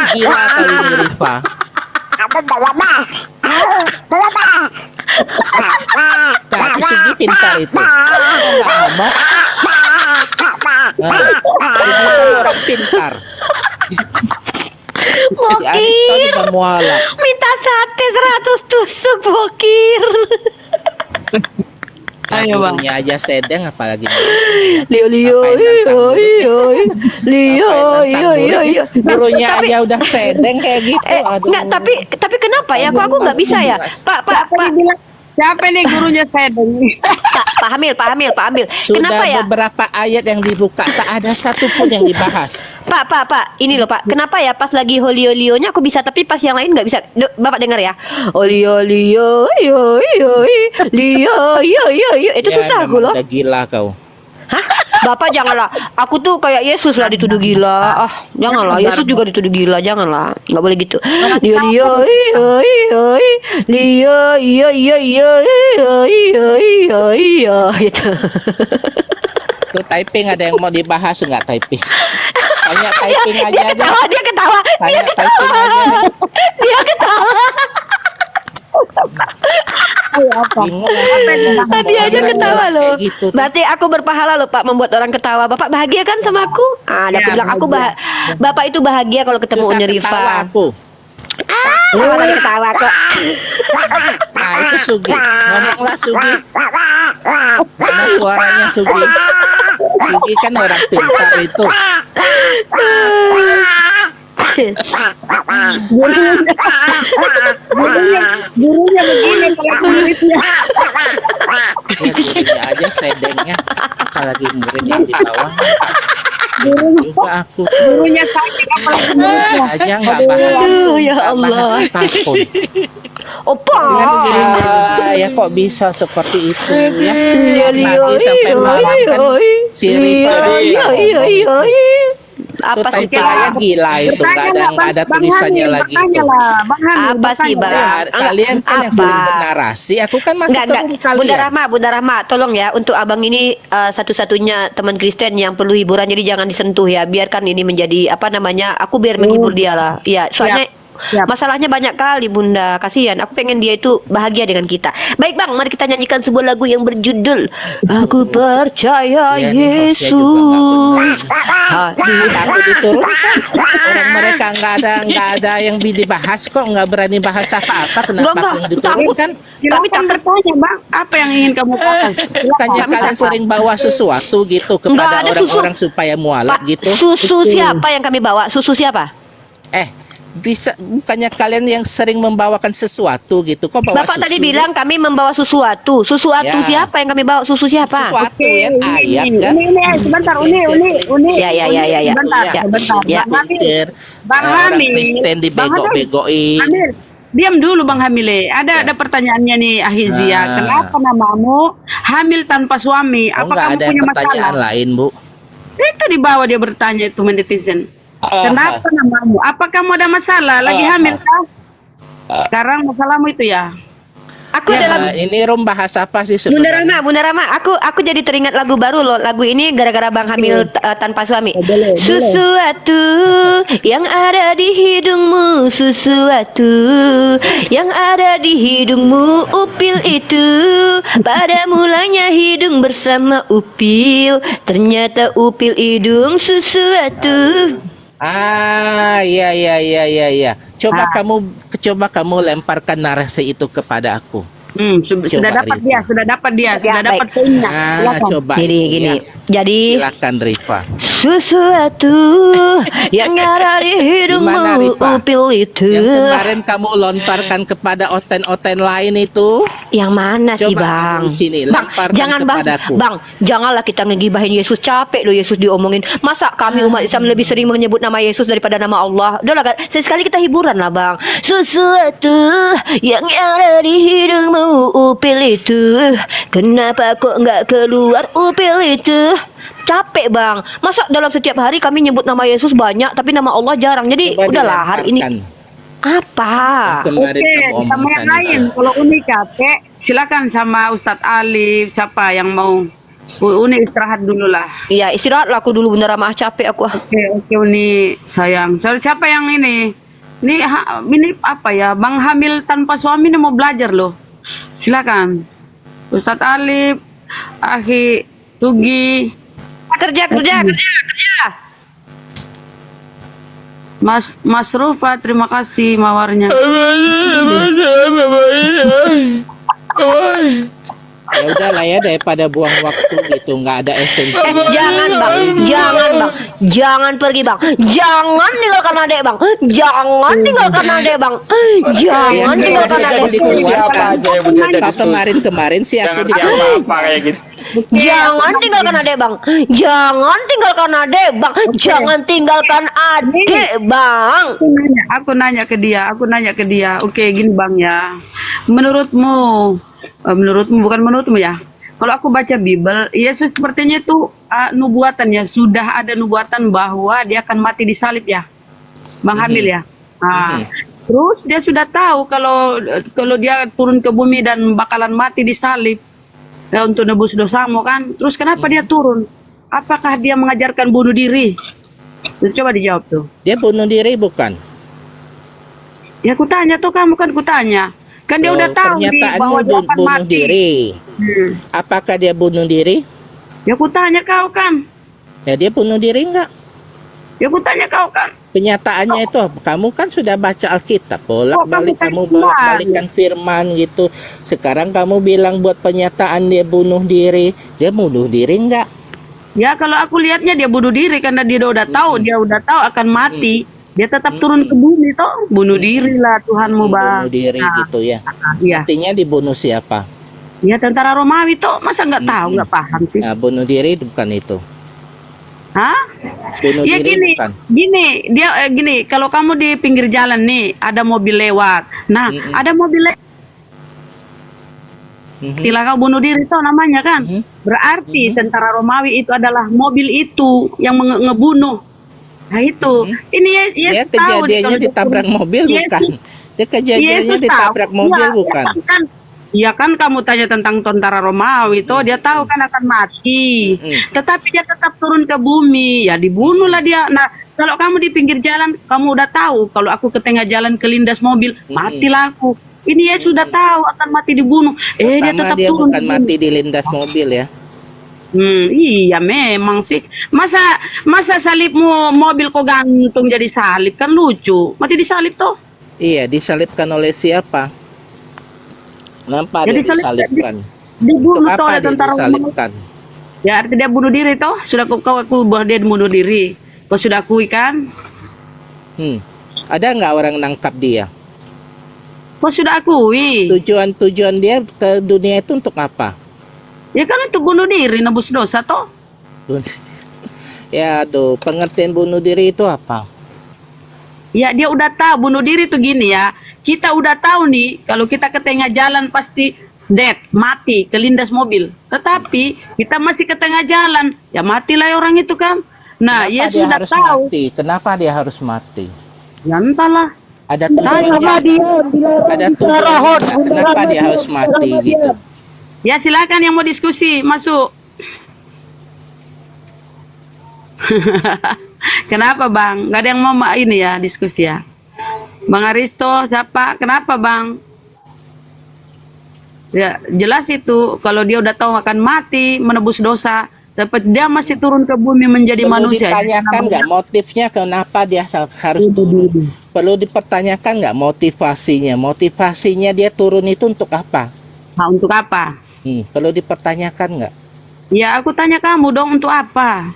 Gila kali ini, Rifa. Tapi Sugi pintar itu. Nggak ngomong. Nah, Sugi kan orang pintar. Jadi Aris tau Bokir, juga mualaf. minta sate 100 tusuk Bokir. Ayo Bang. Gurunya aja sedeng apalagi. Lio. Gurunya aja udah sedeng kayak gitu. Aduh. Enggak, tapi kenapa ya? Kok aku nggak bisa ya? Pak Siapa nih gurunya saya Pak Hamil. Sudah Kenapa ya? beberapa ayat yang dibuka, tak ada satupun yang dibahas. Pak, ini loh Pak. Kenapa ya pas lagi holio-lionya aku bisa, tapi pas yang lain nggak bisa? Bapak dengar ya? Lio, itu Ya, susah aku memang loh. udah gila kau. Hah? Bapak janganlah. Aku tuh kayak Yesus lah dituduh gila. Ah, janganlah. Yesus juga dituduh gila. Janganlah. Nggak boleh gitu. Dia iya iya iya iya iya iya iya iya gitu. Tuh typing ada yang mau dibahas nggak typing? Tanya typing aja aja. Dia ketawa. Tanya typing aja. Dia ketawa. Bingung. Dia aja ketawa Jelas loh. kayak gitu tuh. Berarti aku berpahala loh Pak membuat orang ketawa. Bapak bahagia kan sama aku? Ah, dia Ya, bilang aku Bapak itu bahagia kalau ketemu Susah Uni ketawa Rifa. aku. Bapak lagi ketawa kok. Nah itu Sugi. Ngomonglah Sugi. Mana suaranya Sugi? Sugi kan orang pintar itu. Gurunya begini kalau muridnya. Ya gurunya aja sedengnya. Apalagi murid yang di bawah. Juga aku Gurunya sakit apalagi muridnya. aja nggak bahas. Aduh, ya nggak bahas Allah. apapun. Opa. Ya kok bisa seperti itu ya? Iya, Pagi sampai malam kan si Rifa iya, iya, iya. Itu Apa sih typing Pak? aja gila itu nggak ada tulisannya lagi itu. Apa sih Bang? Nah, kalian kan yang Apa? sering bernarasi, aku kan masuk Enggak, ke enggak. room kalian. Bunda Rahma, tolong ya untuk abang ini satu-satunya teman Kristen yang perlu hiburan, jadi jangan disentuh ya. Biarkan ini menjadi apa namanya? Aku biar menghibur dia lah. Iya, soalnya Siap. masalahnya banyak kali Bunda. Kasihan. Aku pengen dia itu bahagia dengan kita. Baik Bang, mari kita nyanyikan sebuah lagu yang berjudul Aku Percaya Iya, nih, hostnya juga Yesus. Hadir. Aku diturunkan. Orang mereka nggak ada yang dibahas kok, nggak berani bahas apa-apa. Kenapa Enggak, aku yang diturunkan? Silakan bertanya, Bang. Apa yang ingin kamu bahas? Bukannya kalian sering bawa sesuatu gitu kepada ada orang-orang supaya mualaf Pak, gitu? susu siapa yang kami bawa? Susu siapa? Bisa bukannya kalian yang sering membawakan sesuatu gitu? Kok bawa Bapak susu? tadi bilang kami membawa sesuatu. Sesuatu Ya. siapa yang kami bawa? Susu siapa? Sesuatu ya, ayat kan? Ini, sebentar, Uni. Ya, ya, ya, ya, ya. Sebentar, Ya. sebentar. Ya. Bang Hamil, Pikir Bang orang Hamil. Kristen dibego-begoin. Hamil, diam dulu Bang Hamile. Ada pertanyaannya nih Ahizia. Ah. Kenapa namamu hamil tanpa suami? Oh, Apa nggak kamu ada punya pertanyaan masalah? lain, Bu. Itu di bawah dia bertanya itu netizen. Kenapa namamu? Apa kamu ada masalah? Lagi hamil kah? Sekarang masalahmu itu ya. Aku Ya, adalah ini room bahas apa sih Bunda sebenarnya? Rama, aku jadi teringat lagu baru loh. Lagu ini gara-gara Bang hamil tanpa suami. boleh. Sesuatu yang ada di hidungmu, sesuatu yang ada di hidungmu, upil itu. Pada mulanya hidung bersama upil, ternyata upil hidung sesuatu. Iya. Coba kamu lemparkan narasi itu kepada aku. Sudah dapat Rifa. dia, sudah Ya, dapat baik. poinnya. Silakan. Coba Gini, itu, gini. ya. Jadi Silakan Rifa. sesuatu yang ada di hidungmu, Gimana, Rifa? upil itu. Yang kemarin kamu lontarkan kepada oten-oten lain itu, Yang mana sih coba Bang? kamu sini Bang, lemparkan jangan bahas, kepadaku. Bang, janganlah kita ngegibahin Yesus. Capek loh Yesus diomongin. Masa kami umat Islam lebih sering menyebut nama Yesus daripada nama Allah? Udahlah kan, sekali kita hiburan lah Bang. Sesuatu yang ada di hidungmu, upil itu. Kenapa kok nggak keluar upil itu? Capek Bang. Masa dalam setiap hari kami nyebut nama Yesus banyak, tapi nama Allah jarang. Jadi Coba udahlah hari ini dilemparkan. apa? Kemarin Oke, kamu sama omongkan yang lain. itu. Kalau Uni capek, silakan sama Ustadz Alif. Siapa yang mau? Uni istirahat dulu lah. Iya, istirahatlah aku dulu Bunda Rama, capek aku. Oke, Uni sayang. Siapa yang ini? Ini apa ya? Bang hamil tanpa suami ini mau belajar loh. Silakan. Ustadz Alif, Ahi, Sugi, Kerja. Mas Rufa, terima kasih mawarnya. Ya udahlah ya, daripada buang waktu gitu, nggak ada esensi. Jangan bang, jangan pergi bang, jangan tinggalkan adek bang, jangan tinggalkan adek bang, jangan Iya, tinggalkan saya adek, jadi dikeluarkan. aja yang begitu. Kemarin sih aku Apa kayak gitu. jangan tinggalkan adek bang, jangan tinggalkan adek bang, jangan tinggalkan adek bang. Aku nanya ke dia. Oke, gini Bang ya. Menurutmu bukan menurutmu ya. Kalau aku baca Bible, Yesus sepertinya itu nubuatan ya, sudah ada nubuatan bahwa dia akan mati di salib ya, Bang Hamil ya. Terus dia sudah tahu kalau dia turun ke bumi dan bakalan mati di salib ya, untuk nebus dosamu kan. Terus kenapa dia turun? Apakah dia mengajarkan bunuh diri? Coba dijawab tuh. Dia bunuh diri bukan? Ya aku tanya tuh, kamu kan kutanya. Kan dia udah tahu pernyataanmu bahwa dia akan bunuh mati. diri. Apakah dia bunuh diri? Ya aku tanya kau kan. Ya dia bunuh diri enggak? Ya aku tanya kau kan. Kenyataannya itu apa? Kamu kan sudah baca Alkitab, bolak-balik kamu kamu bolak-balikkan firman gitu. Sekarang kamu bilang buat penyataan dia bunuh diri. Dia bunuh diri enggak? Ya kalau aku lihatnya dia bunuh diri karena dia udah tahu, dia udah tahu akan mati. Dia tetap turun ke bumi toh, bunuh diri lah Tuhanmu Bang. Bunuh diri gitu ya. Iya. Artinya dibunuh siapa? Ya tentara Romawi toh, masa nggak tahu, nggak paham sih. Nah, bunuh diri bukan itu. Hah? Bunuh Ya diri gini, bukan. gini, kalau kamu di pinggir jalan nih, ada mobil lewat. Nah, ada mobil lewat. Tila kau bunuh diri toh namanya kan. Berarti tentara Romawi itu adalah mobil itu yang ngebunuh. Nah itu, ini Dia Yesus tahu nih kejadiannya kalau dia ditabrak turun. mobil bukan? Dia kejadiannya Yesus ditabrak tahu. mobil Iya, bukan? Iya kan kamu tanya tentang tentara Romawi itu, dia tahu kan akan mati. Tetapi dia tetap turun ke bumi, ya dibunuhlah dia. Nah, kalau kamu di pinggir jalan, kamu udah tahu kalau aku ke tengah jalan kelindas mobil, matilah aku. Ini ya sudah tahu akan mati dibunuh. Dia Pertama tetap dia turun. bukan mati dilindas mobil ya. Iya memang sih. Masa salibmu mobil kau gantung jadi salib kan lucu. Mati disalib toh. Iya, disalibkan oleh siapa? Kenapa Jadi dia disalibkan? Dibunuh Untuk toh apa oleh dia tentara Romawi. disalibkan? Ya arti dia bunuh diri toh. Sudah kau aku bahwa dia bunuh diri. Kau sudah akui kan? Ada nggak orang nangkap dia? Kau sudah akui. Tujuan dia ke dunia itu untuk apa? Ya kan untuk bunuh diri, nebus dosa toh. Ya aduh, pengertian bunuh diri itu apa? Ya dia udah tahu bunuh diri tuh gini ya. Kita udah tahu nih kalau kita ke tengah jalan pasti dead, mati, kelindas mobil. Tetapi kita masih ke tengah jalan, ya matilah orang itu kan. Nah, Kenapa Yesus dia sudah harus tahu. mati? Kenapa dia harus mati? Ya entahlah. Ada tujuannya. Ada tujuannya. Kenapa dia harus mati gitu? Ya silakan yang mau diskusi masuk. Kenapa Bang? Gak ada yang mau ini ya diskusi ya. Bang Aristo siapa? Kenapa Bang? Ya jelas itu kalau dia udah tahu akan mati menebus dosa, tapi dia masih turun ke bumi menjadi Perlu manusia. ditanyakan nggak motifnya kenapa dia harus turun? Perlu dipertanyakan nggak motivasinya? Motivasinya dia turun itu untuk apa? Nah, untuk apa? Perlu dipertanyakan nggak? Ya aku tanya kamu dong untuk apa?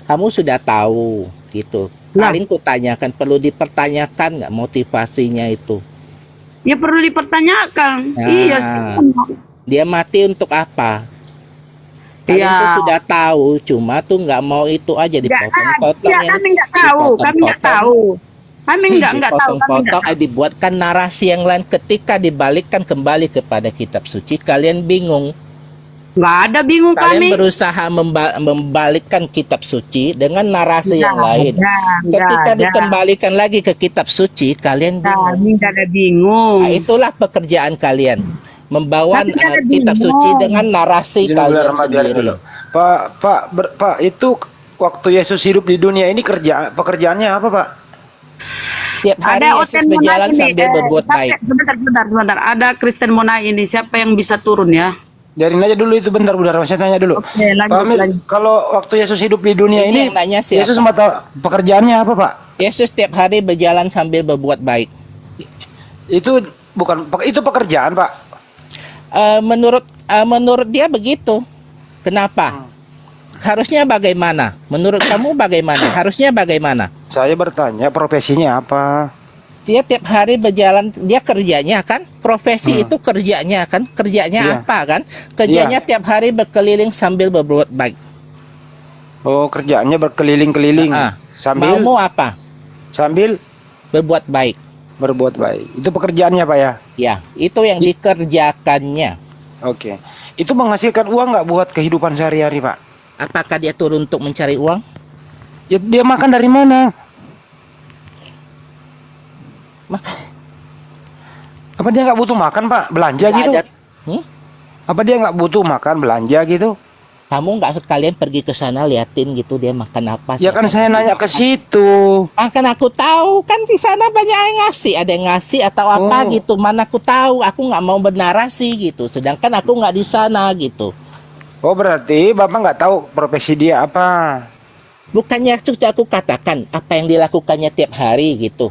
Kamu sudah tahu gitu. Paling ku tanyakan perlu dipertanyakan nggak motivasinya itu? Ya perlu dipertanyakan. Nah, Iya sih. Dia mati untuk apa? Kalian Iya. tuh sudah tahu, cuma tuh nggak mau itu aja dipotong-potong. Ya kami nggak tahu, kami nggak tahu. Kami nggak tahu. Kami Dipotong-potong, dibuatkan narasi yang lain. Ketika dibalikkan kembali kepada kitab suci, kalian bingung. Nggak ada bingung Kalian kami. berusaha membalikkan kitab suci dengan narasi yang lain. Ketika ada. dikembalikan lagi ke kitab suci, kalian bingung. Kami nggak ada bingung. Nah, itulah pekerjaan kalian. Membawa Tapi ada kitab bingung. suci dengan narasi Jadi kalian bulan Ramadan sendiri. dulu. Pak, itu waktu Yesus hidup di dunia ini pekerjaannya apa, Pak? Tiap hari Ada Yesus Oten berjalan Monai ini, sambil berbuat baik. Sebentar. Ada Kristen Monai ini. Siapa yang bisa turun ya? Biarin aja dulu itu bentar, Budara. Saya tanya dulu. Oke, lanjut, Pak Amir, lanjut. kalau waktu Yesus hidup di dunia Ini ini, yang nanya siapa? Yesus mata pekerjaannya apa, Pak? Yesus tiap hari berjalan sambil berbuat baik. Itu itu pekerjaan, Pak. Menurut dia begitu. Kenapa? Harusnya bagaimana? Menurut kamu bagaimana? Harusnya bagaimana? Saya bertanya profesinya apa? Dia tiap hari berjalan, dia kerjanya kan, profesi itu kerjanya kan, kerjanya Iya. apa kan? Kerjanya tiap hari berkeliling sambil berbuat baik. Oh, kerjaannya berkeliling-keliling sambil Maumu apa? sambil Berbuat baik. berbuat baik. Itu pekerjaannya, Pak ya? Ya, itu yang dikerjakannya. Oke. itu menghasilkan uang nggak buat kehidupan sehari-hari, Pak? Apakah dia turun untuk mencari uang? Ya, dia makan dari mana? Maka Apa dia nggak butuh makan, Pak? Belanja nggak gitu? ada. Hmm? Apa dia nggak butuh makan, belanja gitu? Kamu nggak sekalian pergi ke sana liatin gitu dia makan apa? Ya kan siapa saya yang nanya ke makan. situ. Kan aku tahu kan di sana banyak yang ngasih, ada yang ngasih atau apa Oh. gitu. Mana aku tahu, aku nggak mau bernarasi gitu. Sedangkan aku nggak di sana gitu. Oh, berarti Bapak nggak tahu profesi dia apa? Bukannya sudah aku katakan apa yang dilakukannya tiap hari gitu.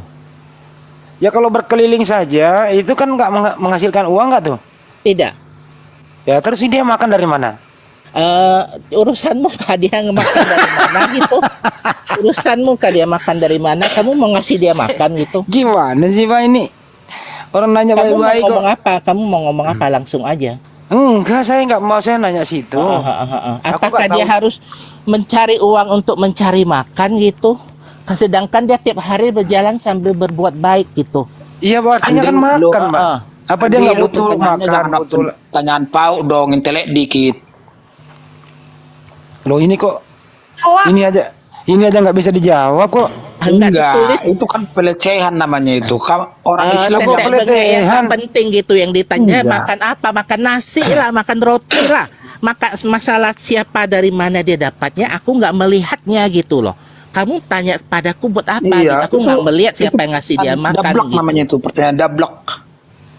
Ya kalau berkeliling saja itu kan nggak menghasilkan uang nggak tuh? Tidak. Ya terus dia makan dari mana? Urusanmu kah dia makan dari mana gitu? Urusanmu kah dia makan dari mana? Kamu mau ngasih dia makan gitu? Gimana sih, Pak, ini? Orang nanya Kamu mau baik-baik kok. ngomong apa? Kamu mau ngomong apa langsung aja? Enggak, saya nggak mau, saya nanya situ. Aku Apakah nggak dia tahu. harus mencari uang untuk mencari makan gitu? Sedangkan dia tiap hari berjalan sambil berbuat baik gitu. Iya, artinya kan Andri, makan, lu- Pak. ah. Apa dia Andri, nggak lu butuh pertanyaannya makan? jangan Butuh. pertanyaan pau dong, intelek dikit. Loh ini kok, Wah, ini aja nggak bisa dijawab kok. Enggak ditulis. Itu kan pelecehan namanya itu. Orang Islam kok Tetek pelecehan? bengek yang penting gitu yang ditanya Enggak. makan apa, makan nasi lah, makan roti lah, maka masalah siapa dari mana dia dapatnya aku nggak melihatnya gitu loh. Kamu tanya padaku buat apa Iya, gitu. Aku itu- nggak melihat itu siapa yang ngasih dia makan dablek gitu. namanya itu, pertanyaan dablek.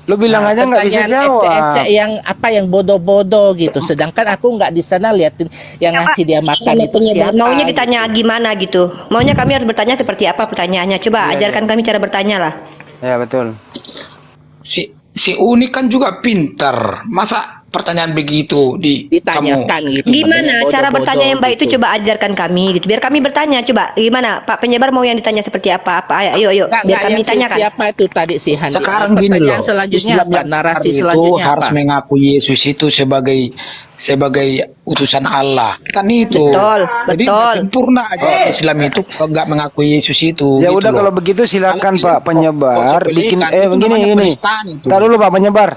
Lo bilang aja nggak bisa Pertanyaan jawab. ecek-ecek yang apa yang bodoh-bodoh gitu. Sedangkan aku nggak di sana liatin yang ngasih dia makan itu siapa. maunya ditanya gimana gitu. Maunya kami harus bertanya seperti apa pertanyaannya. Coba Iya, ajarkan kami cara bertanya lah. Ya betul. Si Uni kan juga pintar. Masa pertanyaan begitu Ditanyakan gitu. Gimana Bodoh-bodoh cara bertanya yang baik gitu. itu, coba ajarkan kami gitu. Biar kami bertanya. Coba gimana Pak penyebar mau yang ditanya seperti apa? Apa? Ayo Nggak, biar kami yang tanyakan. Siapa itu tadi si Handi? Sekarang gini Pertanyaan loh, selanjutnya Islam apa? yang Narasi benar itu selanjutnya harus apa? mengaku Yesus itu sebagai utusan Allah. Kan itu. Betul, Jadi betul. nggak sempurna aja Islam itu kalau nggak mengakui Yesus itu. Ya gitu udah loh. kalau begitu silakan Kalau Pak penyebar konsep bikin pelikan, itu begini namanya ini. penistaan itu. Taruh dulu Pak penyebar.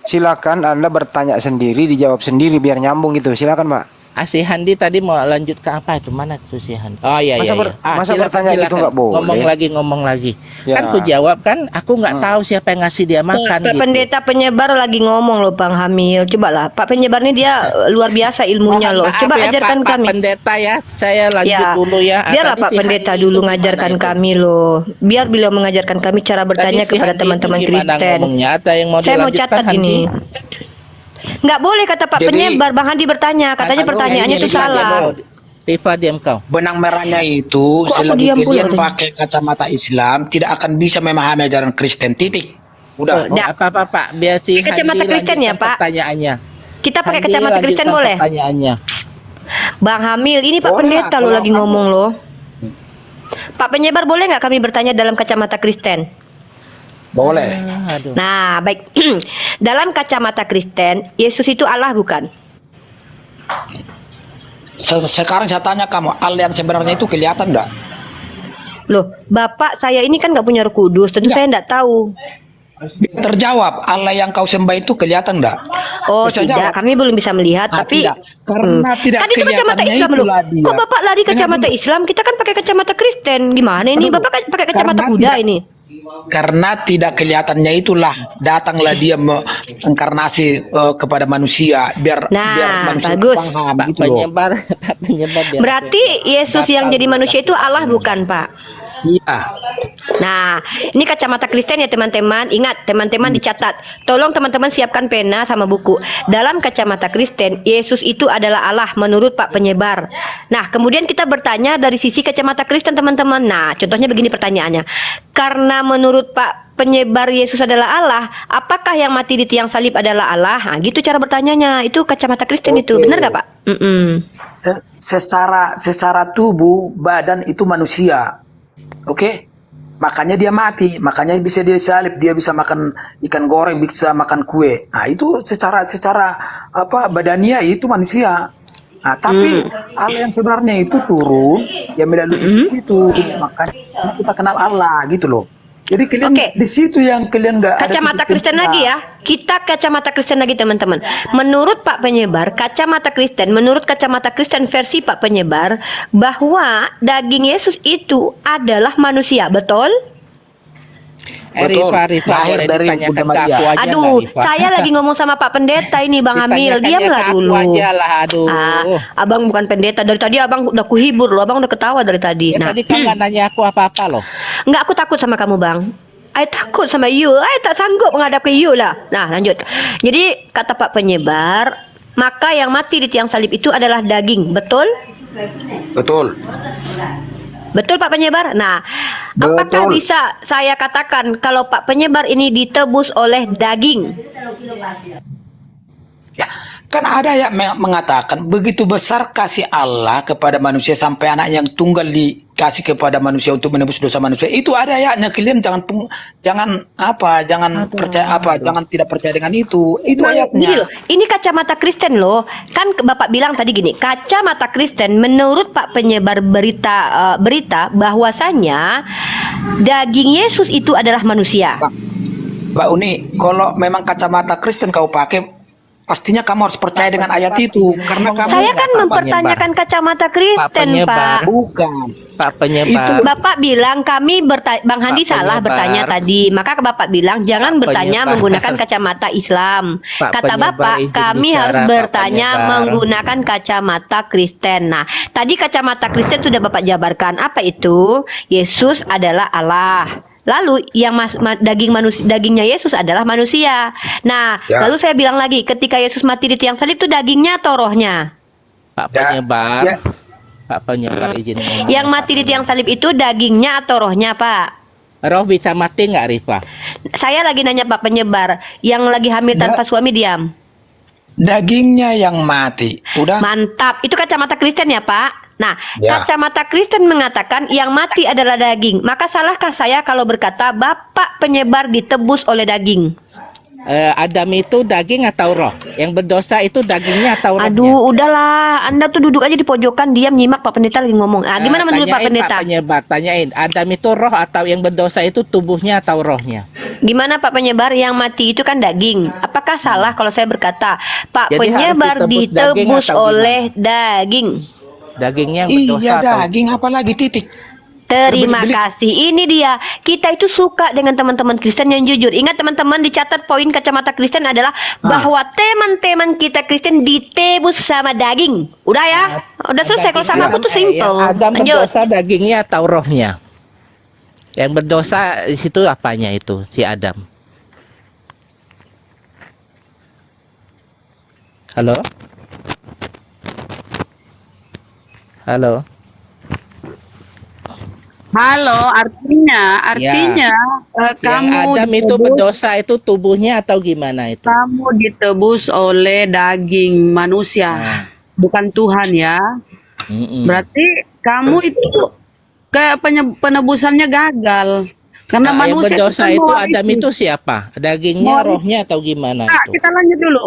Silakan Anda bertanya sendiri, dijawab sendiri biar nyambung gitu. Silakan Pak. Si Handi tadi mau lanjut ke apa itu? Mana tuh si Handi? Oh iya Masa iya. ber- iya. masa bertanya gitu nggak boleh? Ngomong lagi. Ya. Kan ku jawab kan aku nggak tahu siapa yang ngasih dia makan Pak gitu. Pendeta penyebar lagi ngomong loh Bang Hamil. Coba lah Pak penyebar ini dia luar biasa ilmunya Mohon loh. maaf Coba ya, ajarkan Pak kami. Pendeta ya. Saya lanjut Ya, dulu ya. biarlah Tadi Pak si Pendeta Handi dulu itu mengajarkan gimana itu? kami loh. Biar beliau mengajarkan kami cara bertanya Tadi si kepada Handi itu teman-teman gimana Kristen. ngomongnya? Ada yang mau Saya mau dilanjutkan catat Handi? ini. Nggak boleh kata Pak Jadi- penyebar Bang Handi bertanya. Katanya Handi, pertanyaannya itu Rifa, diam salah. kau. Rifa diam kau. Benang merahnya itu Kok aku selagi diam pula kalian tadi? pakai kacamata Islam tidak akan bisa memahami ajaran Kristen, titik. Udah. Dah. Apa Pak? Biar si Kacamata Handi Kristen ya, lanjutkan Pak? pertanyaannya. Kita pakai Handi kacamata Kristen lanjutkan boleh? Pertanyaannya. Bang Hamil, ini Pak Boleh Pendeta lah, lo kalau lagi kamu- ngomong loh. Pak penyebar boleh nggak kami bertanya dalam kacamata Kristen? Boleh. Aduh. Nah, baik. Dalam kacamata Kristen, Yesus itu Allah bukan? Sekarang saya tanya kamu, Allah yang sebenarnya itu kelihatan enggak? Loh, Bapak saya ini kan nggak punya Roh Kudus, tentu saya nggak tahu. Terjawab, Allah yang kau sembah itu kelihatan enggak? Oh Bisa tidak, jawab. kami belum bisa melihat, Ah, tapi tidak. Karena tidak kan itu kacamata kelihatannya Islam loh. itulah dia. Kok Bapak lari Dengar kacamata dulu. Islam? Kita kan pakai kacamata Kristen. Gimana ini? Aduh, Bapak pakai kacamata karena kuda tidak- ini. Karena tidak kelihatannya itulah datanglah dia menginkarnasi kepada manusia biar Nah, manusia bagus. paham Pak gitu loh. penyebar, Pak penyebar. biar Berarti Yesus yang jadi manusia itu Allah bukan, Pak? Iya. Nah, ini kacamata Kristen ya teman-teman. Ingat, teman-teman dicatat. Tolong teman-teman siapkan pena sama buku. Dalam kacamata Kristen, Yesus itu adalah Allah menurut Pak Penyebar. Nah, kemudian kita bertanya dari sisi kacamata Kristen teman-teman. Nah, contohnya begini pertanyaannya. Karena menurut Pak Penyebar Yesus adalah Allah, apakah yang mati di tiang salib adalah Allah? Nah, gitu cara bertanyanya. Itu kacamata Kristen itu. Oke. Benar gak, Pak? Secara tubuh badan itu manusia. Oke? Makanya dia mati, makanya bisa dia salib, dia bisa makan ikan goreng, bisa makan kue. Nah, itu secara apa badania itu manusia. Nah, tapi Allah yang sebenarnya itu turun ya melalui Yesus itu. Makanya kita kenal Allah gitu loh. Jadi kalian Oke. di situ yang kalian nggak ada Kacamata titik Kristen tengah. lagi ya. Kita kacamata Kristen lagi teman-teman. Menurut Pak Penyebar, menurut kacamata Kristen versi Pak Penyebar, bahwa daging Yesus itu adalah manusia, betul? Rifa, Lahir boleh dari ditanyakan Bunda ke Maria. aku aja nggak, Aduh, Rifa? saya lagi ngomong sama Pak Pendeta ini, Bang Amil. Ditanyakannya Diamlah ke aku dulu. aja lah, aduh. Abang bukan pendeta. Dari tadi abang udah kuhibur loh. Abang udah ketawa dari tadi. Ya Nah, tadi kan nggak nanya aku apa-apa loh. nggak, aku takut sama kamu, Bang. I takut sama you. I tak sanggup menghadapi you lah. Nah, lanjut. Jadi, kata Pak Penyebar, maka yang mati di tiang salib itu adalah daging. Betul? Betul. Betul, Pak Penyebar? Nah, apakah Betul. bisa saya katakan kalau Pak Penyebar ini ditebus oleh daging? Ya, kan ada yang mengatakan begitu besar kasih Allah kepada manusia sampai anak yang tunggal dikasih kepada manusia untuk menebus dosa manusia. Itu ada ayatnya. Kalian jangan jangan tidak percaya dengan itu. Itu Gini ayatnya. loh, ini kacamata Kristen loh. Kan Bapak bilang tadi gini, kacamata Kristen menurut Pak Penyebar berita bahwasanya daging Yesus itu adalah manusia. Mbak Uni, kalau memang kacamata Kristen kau pakai, pastinya kamu harus percaya dengan ayat itu karena kamu Saya kan Pak mempertanyakan kacamata Kristen, Penyebar. Pak. bukan. Pak Penyebar. Bapak bilang Bang Handi Pak salah Penyebar. bertanya tadi. Maka Bapak bilang jangan Pak bertanya Penyebar. menggunakan kacamata Islam. Pak Kata Penyebar, Bapak, izin kami bicara, harus Pak bertanya Penyebar. menggunakan kacamata Kristen. Nah, tadi kacamata Kristen sudah Bapak jabarkan. Apa itu? Yesus adalah Allah. Lalu yang dagingnya Yesus adalah manusia. Nah, Ya. lalu saya bilang lagi, ketika Yesus mati di tiang salib itu dagingnya atau rohnya? Pak Ya, Penyebar. ya. Pak Penyebar izin ngomong. Yang mati di tiang salib itu dagingnya atau rohnya, Pak? Roh bisa mati nggak, Rifa? Saya lagi nanya Pak Penyebar, yang lagi hamil tanpa suami diam. Dagingnya yang mati. Udah. Mantap, itu kacamata Kristen ya Pak? Nah, Ya. kacamata Kristen mengatakan yang mati adalah daging. Maka salahkah saya kalau berkata Bapak Penyebar ditebus oleh daging? Adam itu daging atau roh? Yang berdosa itu dagingnya atau rohnya? Aduh, udahlah. Anda tuh duduk aja di pojokan, diam nyimak Pak Pendeta lagi ngomong. Ah, gimana menurut Pak Tanyain Pendeta? Pak Penyebar, tanyain. Adam itu roh atau yang berdosa itu tubuhnya atau rohnya? Gimana Pak Penyebar, yang mati itu kan daging. Apakah salah kalau saya berkata Pak Jadi Penyebar harus ditebus daging ditebus atau oleh daging? Dagingnya yang berdosa Iya, atau daging apalagi titik. Terima Berbeli- kasih. Ini dia. Kita itu suka dengan teman-teman Kristen yang jujur. Ingat teman-teman, dicatat poin kacamata Kristen adalah bahwa teman-teman kita Kristen ditebus sama daging. Udah ya? Udah selesai. Kalau sama aku tuh simple. Yang Adam Lanjut. berdosa dagingnya atau rohnya? Yang berdosa di situ apanya itu si Adam? Halo? Halo? Halo, artinya Yang kamu Adam itu ditebus- berdosa itu tubuhnya atau gimana itu? kamu ditebus oleh daging manusia, Nah. bukan Tuhan ya. Mm-mm. Berarti kamu itu penebusannya gagal. Karena Nah, yang manusia berdosa kan itu mewarisi. Adam itu siapa? Dagingnya, rohnya atau gimana Nah, itu? kita lanjut dulu.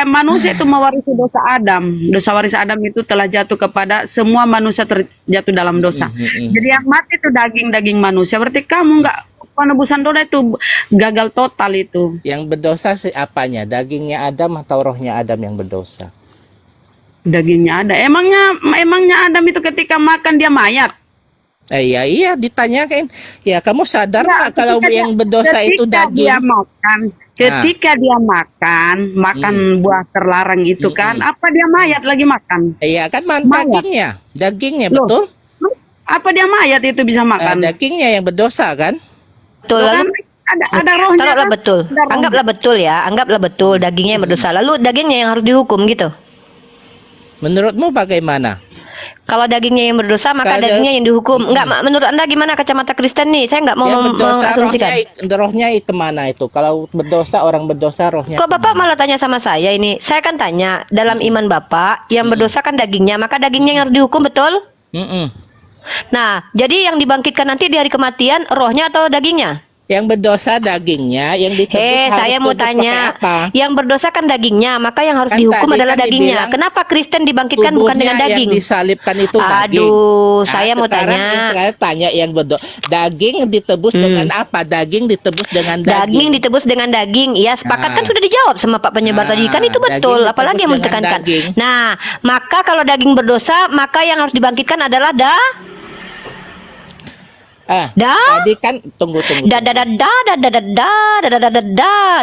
Manusia itu mewarisi dosa Adam. Dosa waris Adam itu telah jatuh kepada semua manusia terjatuh dalam dosa. Jadi yang mati itu daging-daging manusia. Berarti kamu nggak penebusan dosa itu gagal total itu. Yang berdosa apanya? Dagingnya Adam atau rohnya Adam yang berdosa? Dagingnya ada. Emangnya Adam itu ketika makan dia mayat. Iya ditanyakan. Ya kamu sadar Ya, nggak kalau ketika yang berdosa itu ketika dia daging? ketika dia makan buah terlarang itu kan, apa dia mayat lagi makan? Iya kan Mayat. dagingnya Loh. betul. Apa dia mayat itu bisa makan? Dagingnya yang berdosa kan? Betul. Kan Lalu ada rohnya. taruhlah Kan? betul. Ada rohnya. Anggaplah betul ya. Anggaplah betul dagingnya yang berdosa. Lalu dagingnya yang harus dihukum gitu. Menurutmu bagaimana? Kalau dagingnya yang berdosa, maka Kalau- dagingnya yang dihukum. Enggak, menurut Anda gimana kacamata Kristen nih? Saya nggak mau Yang berdosa mengasumsikan. rohnya kemana itu? Kalau berdosa orang berdosa rohnya. Kok Bapak malah tanya sama saya ini? Saya kan tanya, dalam iman Bapak, yang berdosa kan dagingnya, maka dagingnya yang harus dihukum, betul? Mm-mm. Nah, jadi yang dibangkitkan nanti di hari kematian, rohnya atau dagingnya? Yang berdosa dagingnya, yang ditebus harus Saya mau tebus pakai tanya, apa? yang berdosa kan dagingnya, maka yang harus Kan dihukum tadi adalah kan dagingnya. dibilang Kenapa Kristen dibangkitkan bukan dengan Tubuhnya daging? yang disalibkan itu daging. Aduh, Nah, saya mau sekarang tanya. saya tanya yang daging ditebus dengan apa? Daging ditebus dengan Daging daging. ditebus dengan daging. Iya, sepakat kan Nah. sudah dijawab sama Pak penyebar tadi. Kan itu Daging betul. ditebus Apalagi yang dengan ditekankan. daging. Nah, maka kalau daging berdosa, maka yang harus dibangkitkan adalah Tadi kan tunggu.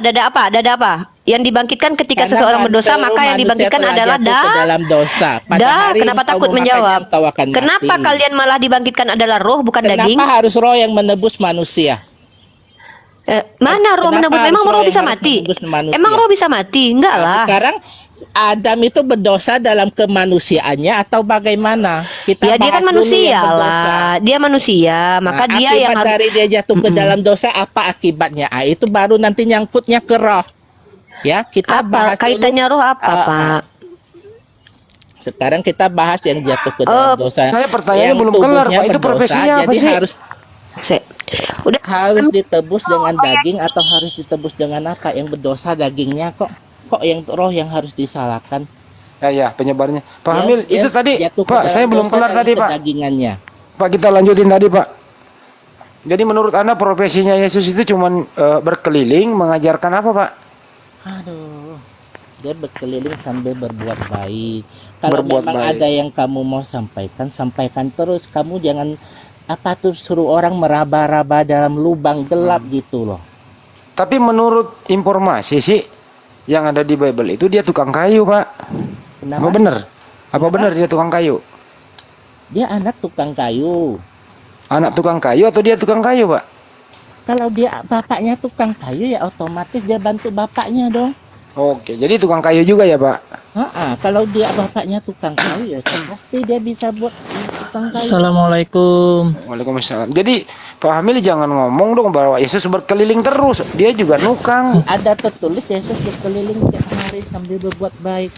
dada apa? Yang dibangkitkan ketika Karena seseorang berdosa, seluruh maka yang manusia dibangkitkan telah adalah jatuh ke dalam dosa. Pada hari Kenapa engkau takut memakannya, menjawab? engkau akan mati. Kenapa kalian malah dibangkitkan adalah roh bukan daging? Kenapa harus roh yang menebus manusia? Mana roh Kenapa menebus? harus Emang roh roh yang bisa harus mati? menebus manusia? Emang roh bisa mati? Enggak Nah, lah. sekarang Adam itu berdosa dalam kemanusiaannya atau bagaimana? Kita Ya dia kan bahas dulu manusia yang berdosa. lah. Dia manusia, maka Nah, dia akibat yang harus dari dia jatuh ke dalam dosa apa akibatnya? Itu baru nanti nyangkutnya ke roh. Ya, kita bahas apa kaitannya dulu. roh apa, Pak? Sekarang kita bahas yang jatuh ke dalam dosa. saya pertanyaannya Yang belum kelar, tubuhnya Pak. Itu berdosa, profesinya apa jadi sih? Udah harus ditebus dengan daging atau harus ditebus dengan apa? Yang berdosa dagingnya kok yang roh yang harus disalahkan. Ya, penyebarnya. Pak Ya, Hamil, dia itu tadi, jatuh ke Pak, dalam saya belum dosa kelar dari tadi, Pak. kedagingannya. Pak, kita lanjutin tadi, Pak. Jadi menurut Anda profesinya Yesus itu cuman berkeliling mengajarkan apa, Pak? Aduh, dia berkeliling sambil berbuat baik. Kalau Berbuat memang baik. ada yang kamu mau sampaikan terus. Kamu jangan suruh orang meraba-raba dalam lubang gelap gitu loh. Tapi menurut informasi sih yang ada di Bible itu dia tukang kayu, Pak. Kenapa? Apa benar? Apa benar dia tukang kayu? Dia anak tukang kayu. Anak tukang kayu atau dia tukang kayu, Pak? Kalau dia bapaknya tukang kayu ya otomatis dia bantu bapaknya dong. Oke, jadi tukang kayu juga ya, Pak? Kalau dia bapaknya tukang kayu ya pasti dia bisa buat tukang kayu. Assalamualaikum. Waalaikumsalam. Jadi Pak Hamil jangan ngomong dong bahwa Yesus berkeliling terus. Dia juga nukang. Ada tertulis Yesus berkeliling tiap hari sambil berbuat baik.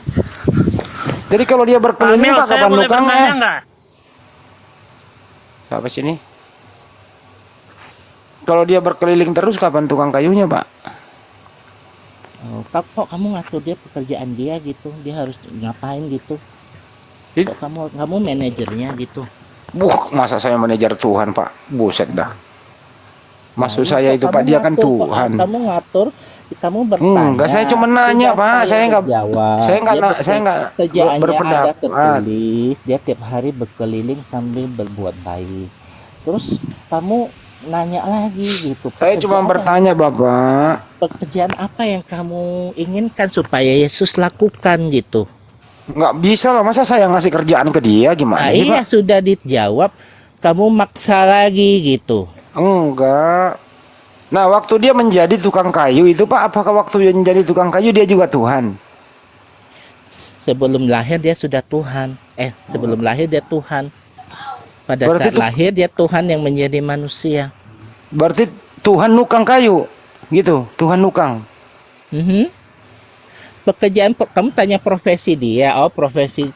Jadi kalau dia berkeliling, Hamil, Pak, saya kapan boleh nukangnya? bertanya nggak? Siapa sini? Kalau dia berkeliling terus, kapan tukang kayunya, Pak? Oh, kok kamu ngatur dia pekerjaan dia gitu? Dia harus ngapain gitu? Ih. Kok kamu manajernya gitu? Masa saya manajer Tuhan, Pak? Buset dah. Maksud Nah, saya kok itu, kamu Pak, dia kan ngatur, kok Tuhan. Kamu ngatur, kamu bertanya. Enggak, saya cuma nanya, Sudah Pak. Saya enggak jawab. saya enggak Kerjaannya ada berpendapat. tertulis, dia tiap hari berkeliling sambil berbuat baik. Terus kamu nanya lagi gitu. Saya cuma bertanya, Bapak. Pekerjaan apa yang kamu inginkan supaya Yesus lakukan gitu? Nggak bisa lah, masa saya ngasih kerjaan ke dia, gimana Nah, sih, iya Pak? sudah dijawab, kamu maksa lagi gitu. Enggak. Nah, waktu dia menjadi tukang kayu itu, Pak, apakah waktu dia menjadi tukang kayu dia juga Tuhan? Sebelum lahir dia sudah Tuhan. Sebelum lahir dia Tuhan. Pada Berarti saat lahir dia Tuhan yang menjadi manusia. Berarti Tuhan nukang kayu, gitu? Tuhan nukang. Pekerjaan kamu tanya profesi dia, profesi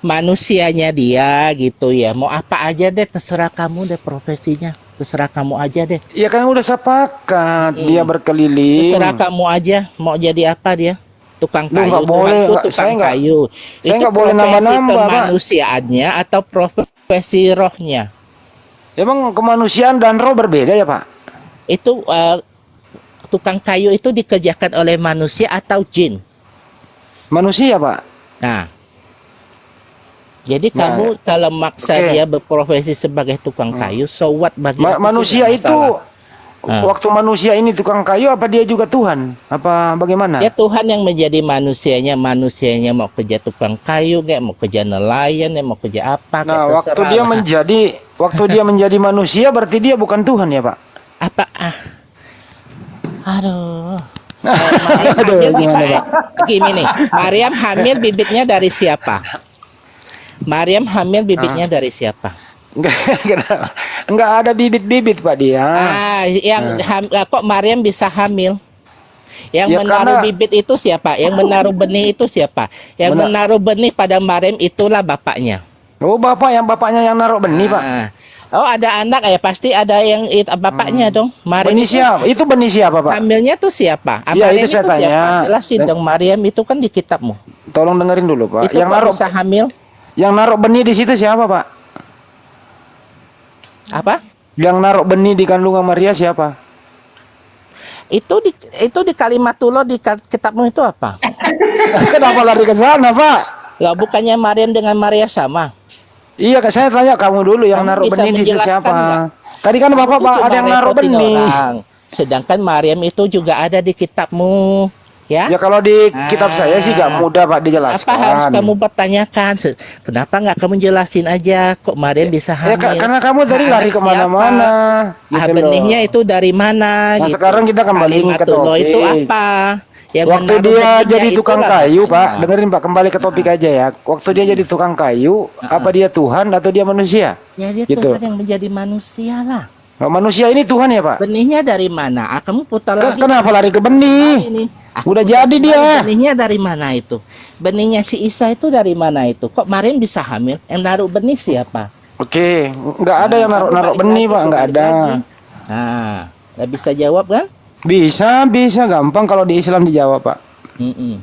manusianya dia gitu ya. Mau apa aja deh, terserah kamu deh profesinya, terserah kamu aja deh. Iya kan udah sepakat dia berkeliling. Terserah kamu aja, mau jadi apa dia? Tukang Lu kayu, nggak boleh, Tuhanku nggak, saya tukang nggak- kayu. saya nggak boleh profesi nambah-nambah, Pak. kemanusiaannya atau profesi rohnya? Emang kemanusiaan dan roh berbeda ya, Pak? Itu tukang kayu itu dikerjakan oleh manusia atau jin? Manusia, Pak. Nah, jadi Nah, kamu kalau maksa oke. dia berprofesi sebagai tukang kayu, so what bagi aku Manusia tidak itu masalah. waktu manusia ini tukang kayu apa dia juga Tuhan? Apa bagaimana? Ya Tuhan yang menjadi manusianya mau kerja tukang kayu, kayak mau kerja nelayan, mau kerja apa? Nah, kayak waktu terserah dia lah. menjadi manusia berarti dia bukan Tuhan ya, Pak? Apa? Aduh. Aduh, gimana, Pak? Gini nih, Maryam hamil bibitnya dari siapa? Maryam hamil bibitnya dari siapa? Enggak ada bibit-bibit, Pak, dia. Kok Maryam bisa hamil? Yang Ya, menaruh karena- bibit itu siapa? Yang menaruh benih itu siapa? Yang menaruh benih pada Maryam itulah bapaknya. Oh, bapaknya yang naruh benih, Pak. Nah, Oh, ada anak ya, pasti ada yang bapaknya dong. Maryam Benih itu siapa? Itu benih siapa, Pak? hamilnya tuh siapa? Iya, Maryam itu saya tanya. siapa? Jelasin dong, Maryam itu kan di kitabmu. Tolong dengerin dulu, Pak. Itu kok bisa hamil? Yang naruh benih di situ siapa, Pak? Apa? Yang naruh benih di kandungan Maria siapa? Itu di Kalimatullah di kitabmu itu apa? Kenapa lari ke sana, Pak? Lah bukannya Maryam dengan Maria sama? Iya, saya tanya kamu dulu yang Kamu naruh bisa benih di situ menjelaskan siapa? nggak? Tadi kan Bapak Kamu tuh ada cuma yang naruh repotin benih. orang. Sedangkan Maryam itu juga ada di kitabmu, ya? Ya kalau di kitab saya sih gak mudah, Pak, dijelaskan. Apa harus kamu bertanyakan? Kenapa nggak kamu jelasin aja kok Maryam bisa Ya, hamil? karena kamu tadi Nah, lari anak kemana-mana. siapa? Gitu loh. Benihnya itu dari mana? Nah, gitu. sekarang kita kembali ke Kalimatullah topik. itu apa? Yang Waktu menaruh dia benihnya jadi tukang itulah kayu, katanya. Pak. Dengerin, Pak, kembali ke topik aja ya. Waktu dia jadi tukang kayu, apa dia Tuhan atau dia manusia? Ya dia Gitu. Tuhan yang menjadi manusia lah. Oh, manusia ini Tuhan ya, Pak? Benihnya dari mana? Kamu putar lagi. Kenapa lari ke benih? Ini. Udah jadi dia. Benihnya dari mana itu? Benihnya si Isa itu dari mana itu? Kok Maryam bisa hamil? Yang naruh benih siapa? Oke, nggak ada yang Kamu naruh balik benih, lagi, Pak, nggak balik ada. lagi. Nah, nggak bisa jawab kan? Bisa gampang kalau di Islam dijawab, Pak. Mm-mm.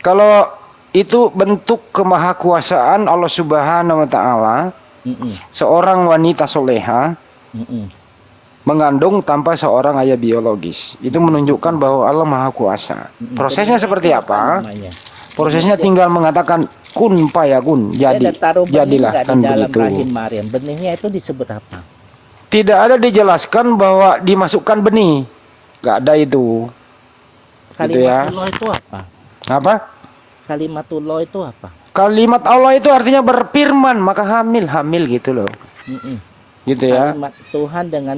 Kalau itu bentuk kemahakuasaan Allah Subhanahu wa taala, Mm-mm. seorang wanita soleha Mm-mm. mengandung tanpa seorang ayah biologis. Itu menunjukkan bahwa Allah Maha Kuasa. Prosesnya Benihnya seperti itu apa? namanya? Prosesnya tinggal mengatakan kun fayakun, Dia jadi. ada taruh benih Jadilah nggak kan di dalam begitu. rahim Maryam. Benihnya itu disebut apa? Tidak ada dijelaskan bahwa dimasukkan benih. Nggak ada itu. Gitu ya. Kalimatullah itu apa? Apa? Kalimatullah itu apa? Kalimat Allah itu artinya berfirman, maka hamil gitu loh. Mm-mm. Gitu ya. Kalimat Tuhan dengan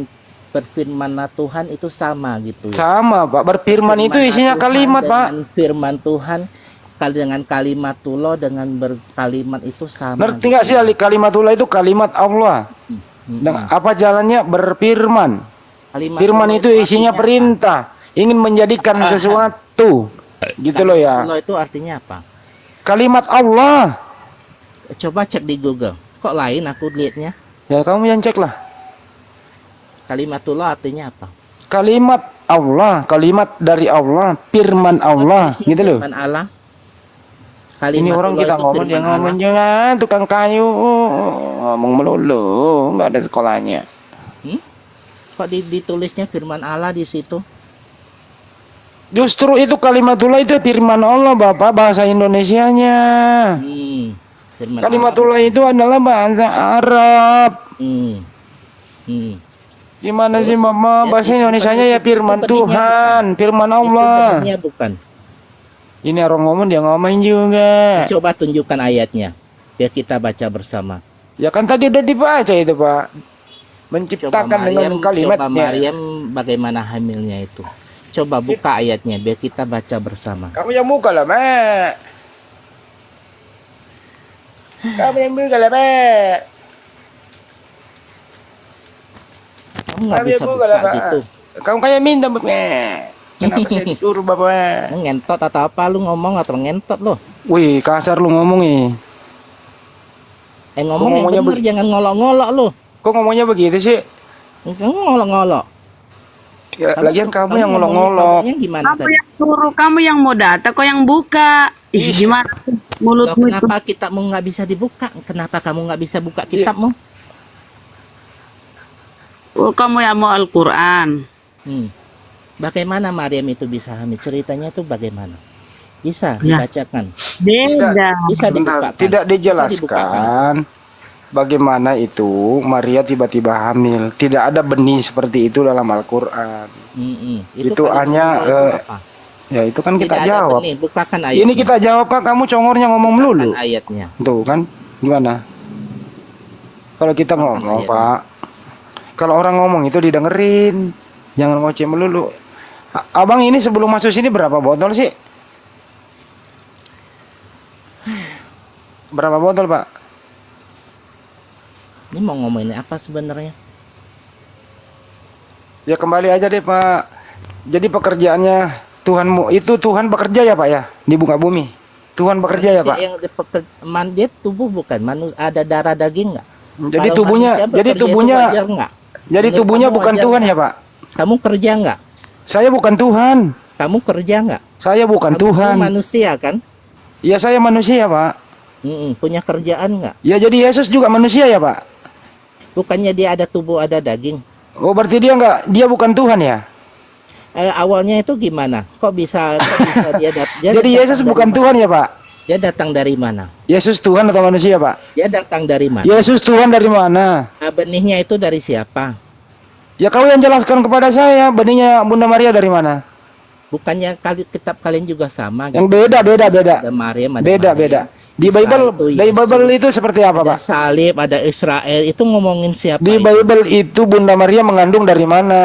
berfirman Tuhan itu sama gitu. Sama, Pak. Berfirman itu Firman isinya Tuhan kalimat, Pak. dengan firman Tuhan dengan kalimatullah dengan berkalimat itu sama. Ngerti nggak sih kalimatullah itu kalimat Allah? Dan apa jalannya? Berfirman. Kalimatullah Firman itu isinya artinya perintah, ingin menjadikan sesuatu. Gitu loh ya. Kalimatullah itu artinya apa? Kalimat Allah. Coba cek di Google. Kok lain aku lihatnya? Ya kamu yang cek lah. Kalimatullah artinya apa? Kalimat Allah, kalimat dari Allah, firman Allah, Isinya gitu loh. Firman Allah. Ini orang kita itu ngomong, dia firman ngomong Allah. jangan tukang kayu, ngomong melulu, nggak ada sekolahnya. Kok ditulisnya firman Allah di situ? Justru itu kalimatullah itu firman Allah, Bapak, bahasa Indonesianya. Firman Kalimatullah itu adalah bahasa Arab. Allah. Gimana sih, Mama? Bahasa Indonesianya ya firman benihnya Tuhan, firman Allah. Itu benihnya bukan. Ini orang ngomong, dia ngomong juga. Coba tunjukkan ayatnya biar kita baca bersama. Ya kan tadi udah dibaca itu, Pak. Menciptakan dengan Coba kalimatnya. Maryam bagaimana hamilnya itu. Coba buka ayatnya biar kita baca bersama. Kamu yang buka lah, Mak. Kamu yang buka lah, Mak. Kamu nggak Kamu bisa yang buka buka lah, Pak. gitu. Kamu kayak minta, Mak. Kenapa saya disuruh, Bapak? Ngentot atau apa lu ngomong atau ngentot lo? Wih, kasar lu ngomong nih. Ngomong yang ngomongnya bener, jangan ngolok-ngolok lu. Kok ngomongnya begitu sih? Kamu ngolok-ngolok. Ya, lagian kamu yang ngolok-ngolok. Ngomongnya gimana Kamu tadi? yang suruh, kamu yang mau data, kok yang buka. Ih, gimana Loh, mulutmu itu? kenapa kitabmu nggak bisa dibuka? Kenapa kamu nggak bisa buka kitabmu? Oh, kamu yang mau Al-Quran. Bagaimana Maryam itu bisa hamil? Ceritanya itu bagaimana? Bisa Ya. dibacakan? Beda. Bisa Sebentar, dibukakan? tidak Bisa dibukakan. dijelaskan bagaimana itu Maria tiba-tiba hamil. Tidak ada benih seperti itu dalam Al-Quran. Itu kalimat hanya, Allah itu apa? Ya itu kan kita Tidak ada jawab. benih, bukakan ayatnya. Ini kita jawab, Kak. Kamu congornya ngomong melulu. Bukakan ayatnya. Tuh kan, gimana? Kalau kita ngomong, ayatnya. Pak. Kalau orang ngomong itu didengerin. Jangan ngoceh melulu. Abang ini sebelum masuk sini berapa botol sih? Berapa botol, Pak? Ini mau ngomongin apa sebenarnya? Ya kembali aja deh, Pak. Jadi pekerjaannya Tuhanmu itu Tuhan bekerja ya, Pak ya, di muka bumi. Tuhan bekerja ya, Pak. Yang dia tubuh bukan manusia, ada darah daging nggak? Jadi Kalau tubuhnya, manusia jadi bekerja itu tubuhnya, wajar nggak? jadi Menurut tubuhnya kamu bukan wajar Tuhan nggak? ya Pak? Kamu kerja nggak? Saya bukan Tuhan. Kamu kerja nggak? Saya bukan Kamu Tuhan. manusia kan? Ya saya manusia Pak. Punya kerjaan nggak? Ya jadi Yesus juga manusia ya Pak. Bukannya dia ada tubuh, ada daging? Oh berarti dia bukan Tuhan ya? Awalnya itu gimana? Kok bisa dia Jadi Yesus bukan Tuhan ya Pak? Dia datang dari mana? Yesus Tuhan atau manusia Pak? Dia datang dari mana? Yesus Tuhan dari mana? Benihnya itu dari siapa? Ya kau yang jelaskan kepada saya, benihnya Bunda Maria dari mana? Bukannya kitab kalian juga sama? Yang gitu? beda. Ada Maryam, ada Beda. Maryam. Di Isa Bible, itu di Bible Yesus. itu seperti apa Ada Pak? salib, ada Israel. Itu ngomongin siapa? Di itu? Bible itu Bunda Maria mengandung dari mana?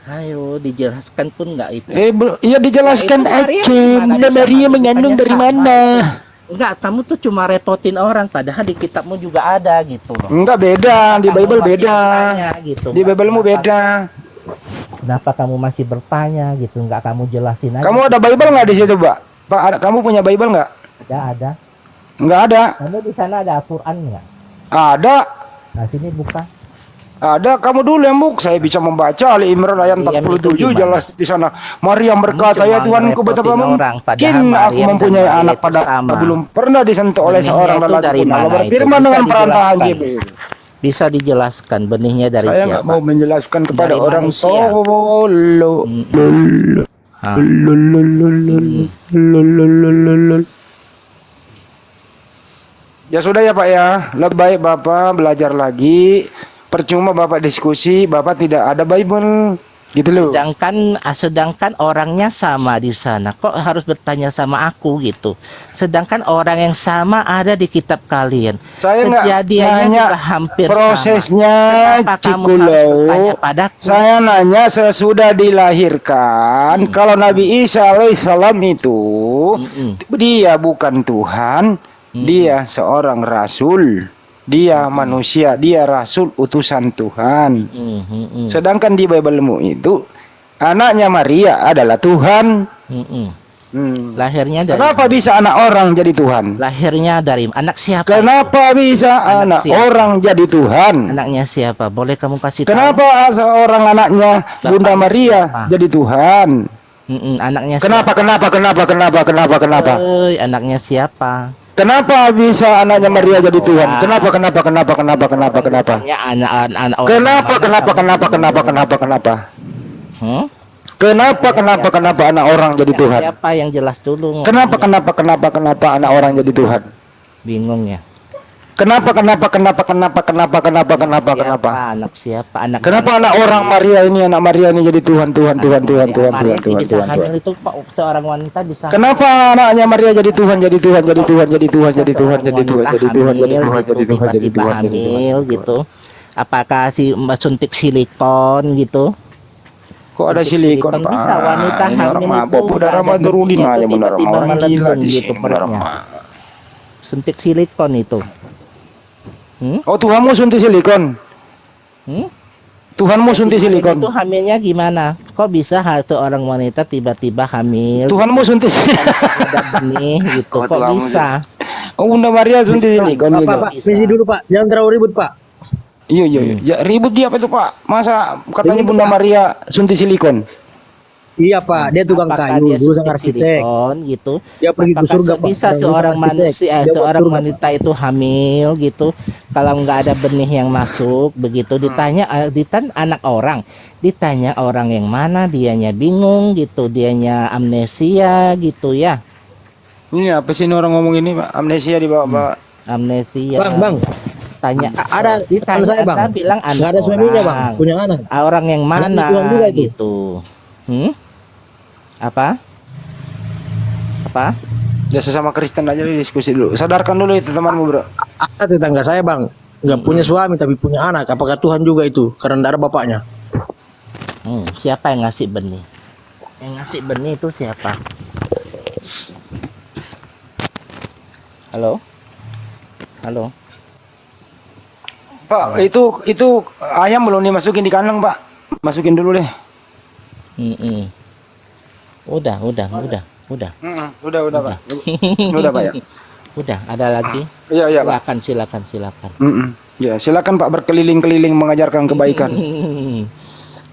Ayo dijelaskan pun nggak itu. Iya dijelaskan Nah, itu Maria aja. gimana Bunda bisa Maria sama? mengandung Bukannya dari sama mana? itu. Enggak, kamu tuh cuma repotin orang. Padahal di kitabmu juga ada gitu loh. Enggak beda, di Kamu Bible masih beda. bertanya, gitu. Di Biblemu beda. Kenapa kamu masih bertanya gitu? Enggak kamu jelasin aja. Kamu ada Bible nggak di situ, Pak? Pak, kamu punya Bible nggak? Ada. Nggak ada. Kamu di sana ada Al-Qur'an nggak? Ada. Nah, sini buka. Ada. Kamu dulu yang buk. Saya bisa membaca Ali Imran ayat Maryam 47 itu gimana? jelas di sana. Maryam berkata, ya Tuhanku betapa orang, padahal mungkin aku Maryam mempunyai dan Maria anak itu pada sama. belum pernah disentuh oleh Benihnya seorang itu lelaki dari pun. Allah mana itu? berfirman Bisa dengan perantaraan dijelaskan. Jibril. Bisa dijelaskan benihnya dari Saya siapa? nggak mau menjelaskan kepada Dari orang manusia. solo. Hah? Ya sudah ya Pak ya, lebih baik Bapak belajar lagi. Percuma Bapak diskusi, Bapak tidak ada Bible, gitu loh. Sedangkan orangnya sama di sana. Kok harus bertanya sama aku gitu? Sedangkan orang yang sama ada di kitab kalian. Saya nggak Kejadiannya nanya juga hampir prosesnya, sama. Kenapa kamu harus Cikulau. bertanya padaku? Saya nanya sesudah dilahirkan, kalau Nabi Isa alaihissalam itu dia bukan Tuhan, dia seorang rasul. Dia manusia, dia rasul utusan Tuhan. Sedangkan di Biblemu itu anaknya Maria adalah Tuhan. Lahirnya dari Kenapa bisa anak orang jadi Tuhan? Lahirnya dari anak siapa? Kenapa bisa anak siapa? orang jadi Tuhan? Anaknya siapa? Boleh kamu kasih tahu? Kenapa seorang anaknya Bunda Bapaknya Maria siapa? jadi Tuhan? Anaknya Kenapa? siapa? Anaknya siapa? Kenapa bisa anaknya Maria jadi Tuhan? Kenapa? Bukannya anak orang Kenapa? Hmm? Kenapa anak orang jadi Tuhan? Siapa yang jelas dulu? Kenapa anak orang jadi Tuhan? Bingung ya. Kenapa? Siapa? Anak siapa? Kenapa anak Maria ini jadi Tuhan? Maria bisa hamil itu kok seorang wanita bisa Kenapa anaknya Maria jadi Tuhan? tiba-tiba hamil gitu. Apakah suntik silikon gitu? Kok ada silikon, Pak? Bisa wanita Ini orang hamil mabok, itu udah nggak ada Ramadurudin benihnya, aja itu benar, tiba-tiba orang gila melendung di gitu sini, benar. perutnya. Suntik silikon itu. Oh, Tuhanmu suntik silikon. Hmm? Tuhanmu suntik silikon. Itu hamilnya gimana? Kok bisa seorang wanita tiba-tiba hamil? Tuhanmu suntik Ada benih gitu. Oh, Kok Tuhanmu bisa? Oh, Bunda Maria suntik silikon gitu. Pak, misi dulu Pak, jangan terlalu ribut Pak. Iya. Ya, ribut dia apa itu, Pak? Masa katanya Ribut, Bunda Pak. Maria suntik silikon? Iya Pak, dia tukang Apakah kayu, dia dulu sang suntik arsitek. silikon gitu? Dia pergi ke Apakah surga Pak. bisa Dulu seorang sang arsitek. manusia, Dia buat seorang surga, Pak. wanita itu hamil gitu? Kalau nggak ada benih yang masuk begitu, ditanya anak orang, ditanya orang yang mana, dianya bingung gitu, dianya amnesia gitu ya, Ini apa sih ini orang ngomong ini, Pak? Amnesia dibawa-bawa. amnesia. Bang, Tanya, ada ditanya, teman saya Bang. Anda bilang anak Nggak ada suaminya Bang, orang. punya anak. Orang yang mana Tuhan juga itu. gitu? Apa? Ya sesama Kristen aja diskusi dulu. Sadarkan dulu itu temanmu, Bro. Ada tetangga saya Bang, nggak punya suami tapi punya anak. Apakah Tuhan juga itu? Karena tidak ada bapaknya. Siapa yang ngasih benih? Yang ngasih benih itu siapa? Halo? Pak, itu ayam belum dimasukin di kandang, Pak. Masukin dulu deh. Udah. Udah, Pak. Udah, Pak ya. Udah, ada lagi? Iya, iya, Pak. Silakan. Ya, silakan Pak berkeliling-keliling mengajarkan kebaikan.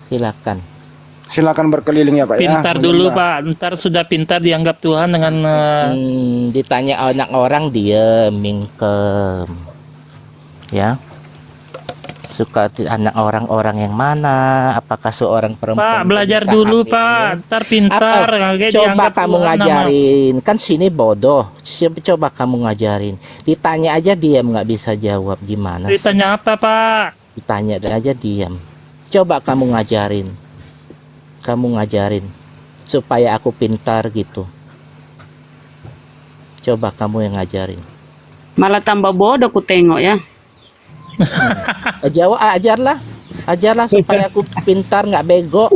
Silakan. Silakan berkeliling ya Pak ya. Pintar dulu Pak, ntar sudah pintar dianggap Tuhan dengan Ditanya anak orang diem, mingkem. Ya. Suka anak orang-orang yang mana? Apakah seorang perempuan? Pak belajar bisa dulu hamil? Pak, ntar pintar. kayak Coba dianggap kamu Tuhan ngajarin, kan sini bodoh. Coba kamu ngajarin. Ditanya aja diam, nggak bisa jawab, gimana sih? Ditanya apa Pak? Ditanya aja diam. Coba kamu ngajarin supaya aku pintar gitu. Coba kamu yang ngajarin. Malah tambah bodoh ku tengok ya. Ajarlah supaya aku pintar, nggak bego.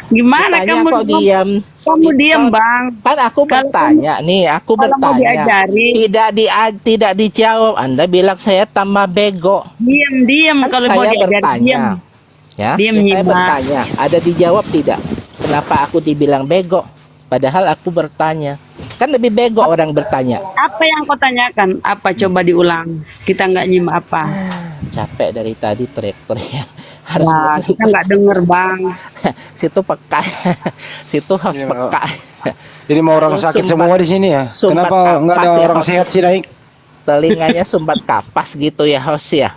Gimana Ditanya kamu kok diam? Kamu diam bang. Kan aku bertanya nih, kalau mau diajari. tidak dijawab. Anda bilang saya tambah bego. Diam Kan kalau mau saya diajari bertanya. diam. Ya, Diam, saya nyimak. bertanya. Ada dijawab tidak? Kenapa aku dibilang bego? Padahal aku bertanya. Kan lebih bego orang bertanya. Apa yang kau tanyakan? Apa coba diulang? Kita nggak nyimak apa. Capek dari tadi teriak-teriak. Nah, kita nggak denger bang. Situ peka. Situ harus Iya, peka. Jadi mau orang sakit semua di sini ya. Sumbat Kenapa nggak ada kapas ya, orang Host? sehat sih naik? Telinganya sumbat kapas gitu ya, host ya.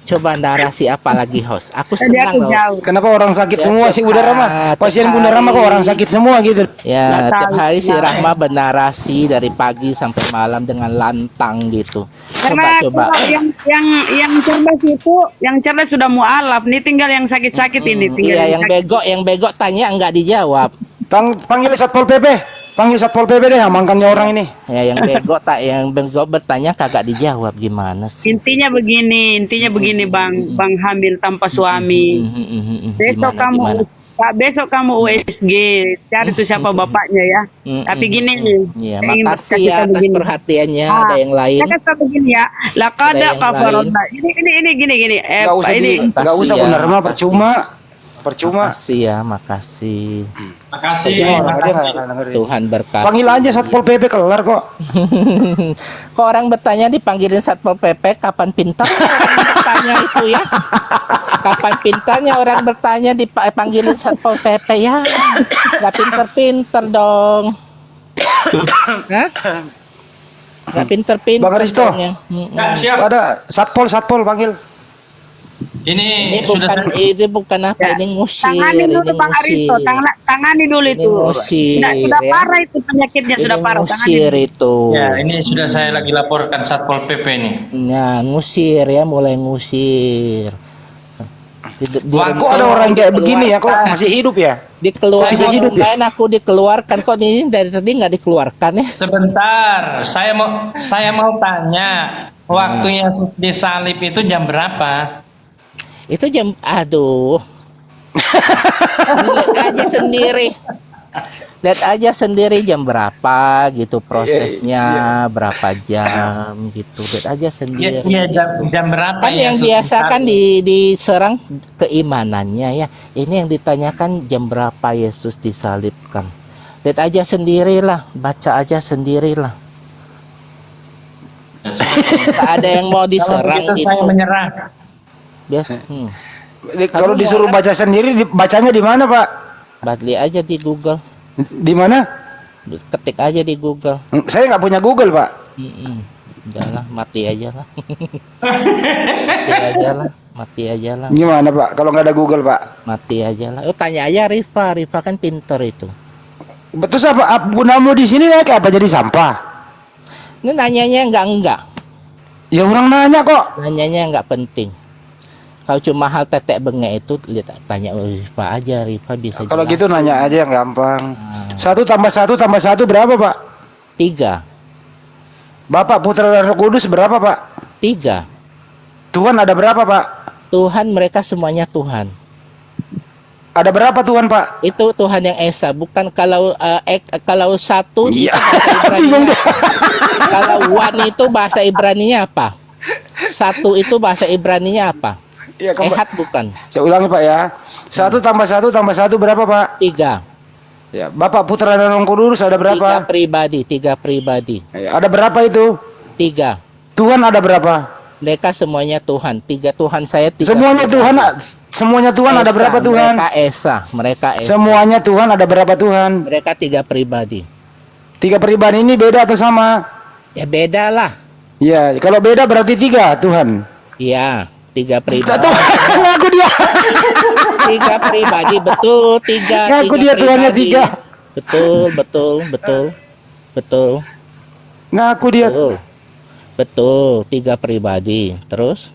Coba narasi apa lagi, host? Aku Tadi senang aku loh. jauh. Kenapa orang sakit Ya, semua sih tiap Bunda Rama? hari- Pasien tiap Bunda Rama kok hari. orang sakit semua gitu. Ya, Nggak tiap tahu, hari si kenapa. Rahma bernarasi dari pagi sampai malam dengan lantang gitu. Karena Coba. kalau yang cerdas itu, yang cerdas sudah mualaf. Nih tinggal yang sakit-sakit ini. Tinggal Iya, yang sakit. bego tanya nggak dijawab. Panggil Satpol PP. Panggil Satpol PP deh, amankannya orang ini. Ya, yang bego bertanya kagak dijawab, gimana sih? Intinya begini bang, bang hamil tanpa suami. Besok Gimana? besok kamu USG, cari tuh siapa bapaknya ya. Tapi gini nih, Iya, saya ingin makasih berkata ya atas begini. perhatiannya. Ah, Ada yang lain? Saya kata begini ya, Ada lakada yang kafarona. Ini gini. Nggak usah Ini nggak usah Makasih ya, Bunda Rama, makasih. percuma. Makasih ya, makasih. Percuma orang dia nggak akan dengerin. Tuhan berkati. Panggil aja Satpol PP kelar kok. Kok orang bertanya dipanggilin Satpol PP, kapan pintar? Orang bertanya itu ya. Kapan pintarnya orang bertanya dipanggilin Satpol PP ya? Gak pinter-pinter dong. Hah? Gak pinter-pinter. Bang Aristo. dong ya. Ada Satpol panggil. Ini bukan apa, ini ngusir, tangani dulu ini Bang Aristo, ngusir. tangani dulu Ini itu. ngusir, Sudah ya. parah itu penyakitnya, Ini sudah parah. Tangani ngusir dulu. itu. Ya, ini sudah saya lagi laporkan Satpol PP nih. Nah, ngusir ya, mulai ngusir. Kok ada orang kayak begini ya? Kok masih hidup ya? Dikeluarkan, Masih hidup ya? lain aku dikeluarkan, kok ini dari tadi nggak dikeluarkan ya? Sebentar, saya mau tanya, waktunya disalib itu jam berapa? Itu jam, aduh. Lihat aja sendiri jam berapa gitu prosesnya, berapa jam gitu. Lihat aja sendiri. Iya, jam berapa Kan ya? yang biasa kan diserang keimanannya ya. Ini yang ditanyakan jam berapa Yesus disalibkan. Lihat aja sendirilah, baca aja sendirilah. Tak ada yang mau Kalau diserang begitu gitu. saya menyerah. Biasa. Kalau disuruh baca sendiri, bacanya di mana Pak? Badli aja di Google. Di mana? Ketik aja di Google. Saya nggak punya Google Pak. Udahlah, mati aja lah. Mati aja lah. Gimana Pak? Kalau nggak ada Google Pak? Mati aja lah. Oh, tanya aja Rifa kan pinter itu. Betul apa? Gunamu di sini naik apa jadi sampah? Ini nanyanya enggak. Ya orang nanya kok. Nanyanya enggak penting. Kalau cuma hal tetek bengek itu tanya Rifa aja, Rifa bisa Kalau jelasin. gitu nanya aja yang gampang. Nah. 1 tambah 1 berapa Pak? 3. Bapak Putra dan Roh Kudus berapa Pak? 3. Tuhan ada berapa Pak? Tuhan, mereka semuanya Tuhan. Ada berapa Tuhan Pak? Itu Tuhan yang Esa, bukan kalau satu Iya. itu bahasa Ibraninya. Kalau one itu bahasa Ibraninya apa? Satu itu bahasa Ibraninya apa? Iya, Ehad bukan. Saya ulangi Pak ya. 1 tambah 1 berapa Pak? 3. Ya, Bapak, Putra dan Roh Kudus ada Tiga berapa? pribadi, tiga pribadi. Ya, ada berapa itu? Tiga. Tuhan ada berapa? Mereka semuanya Tuhan. Tiga Tuhan saya, tiga Semuanya pribadi. Tuhan, semuanya Tuhan ada Esa, berapa Tuhan? Mereka Esa. Semuanya Tuhan ada berapa Tuhan? Mereka tiga pribadi. Tiga pribadi ini beda atau sama? Ya beda lah. Ya, kalau beda berarti tiga Tuhan. Ya, tiga pribadi. Tuhan, ngaku dia. Tiga pribadi, betul. Ngaku Tiga dia Tuhannya pribadi. tiga. Betul. Ngaku dia. Betul, tiga pribadi. Terus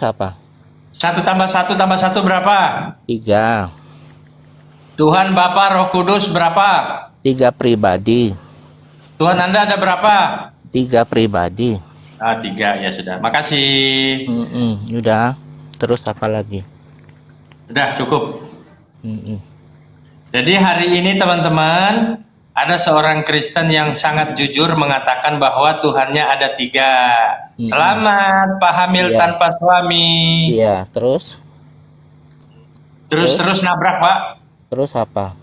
apa? 1 tambah 1 tambah 1 berapa? Tiga. Tuhan Bapa Roh Kudus berapa? Tiga pribadi. Tuhan Anda ada berapa? Tiga pribadi. 3 ya sudah. Makasih. Udah. Terus apa lagi? Udah cukup. Mm-mm. Jadi hari ini teman-teman, ada seorang Kristen yang sangat jujur mengatakan bahwa Tuhannya ada 3. Selamat Pak Hamil Iya. tanpa suami. Iya, terus Terus nabrak Pak. Terus apa?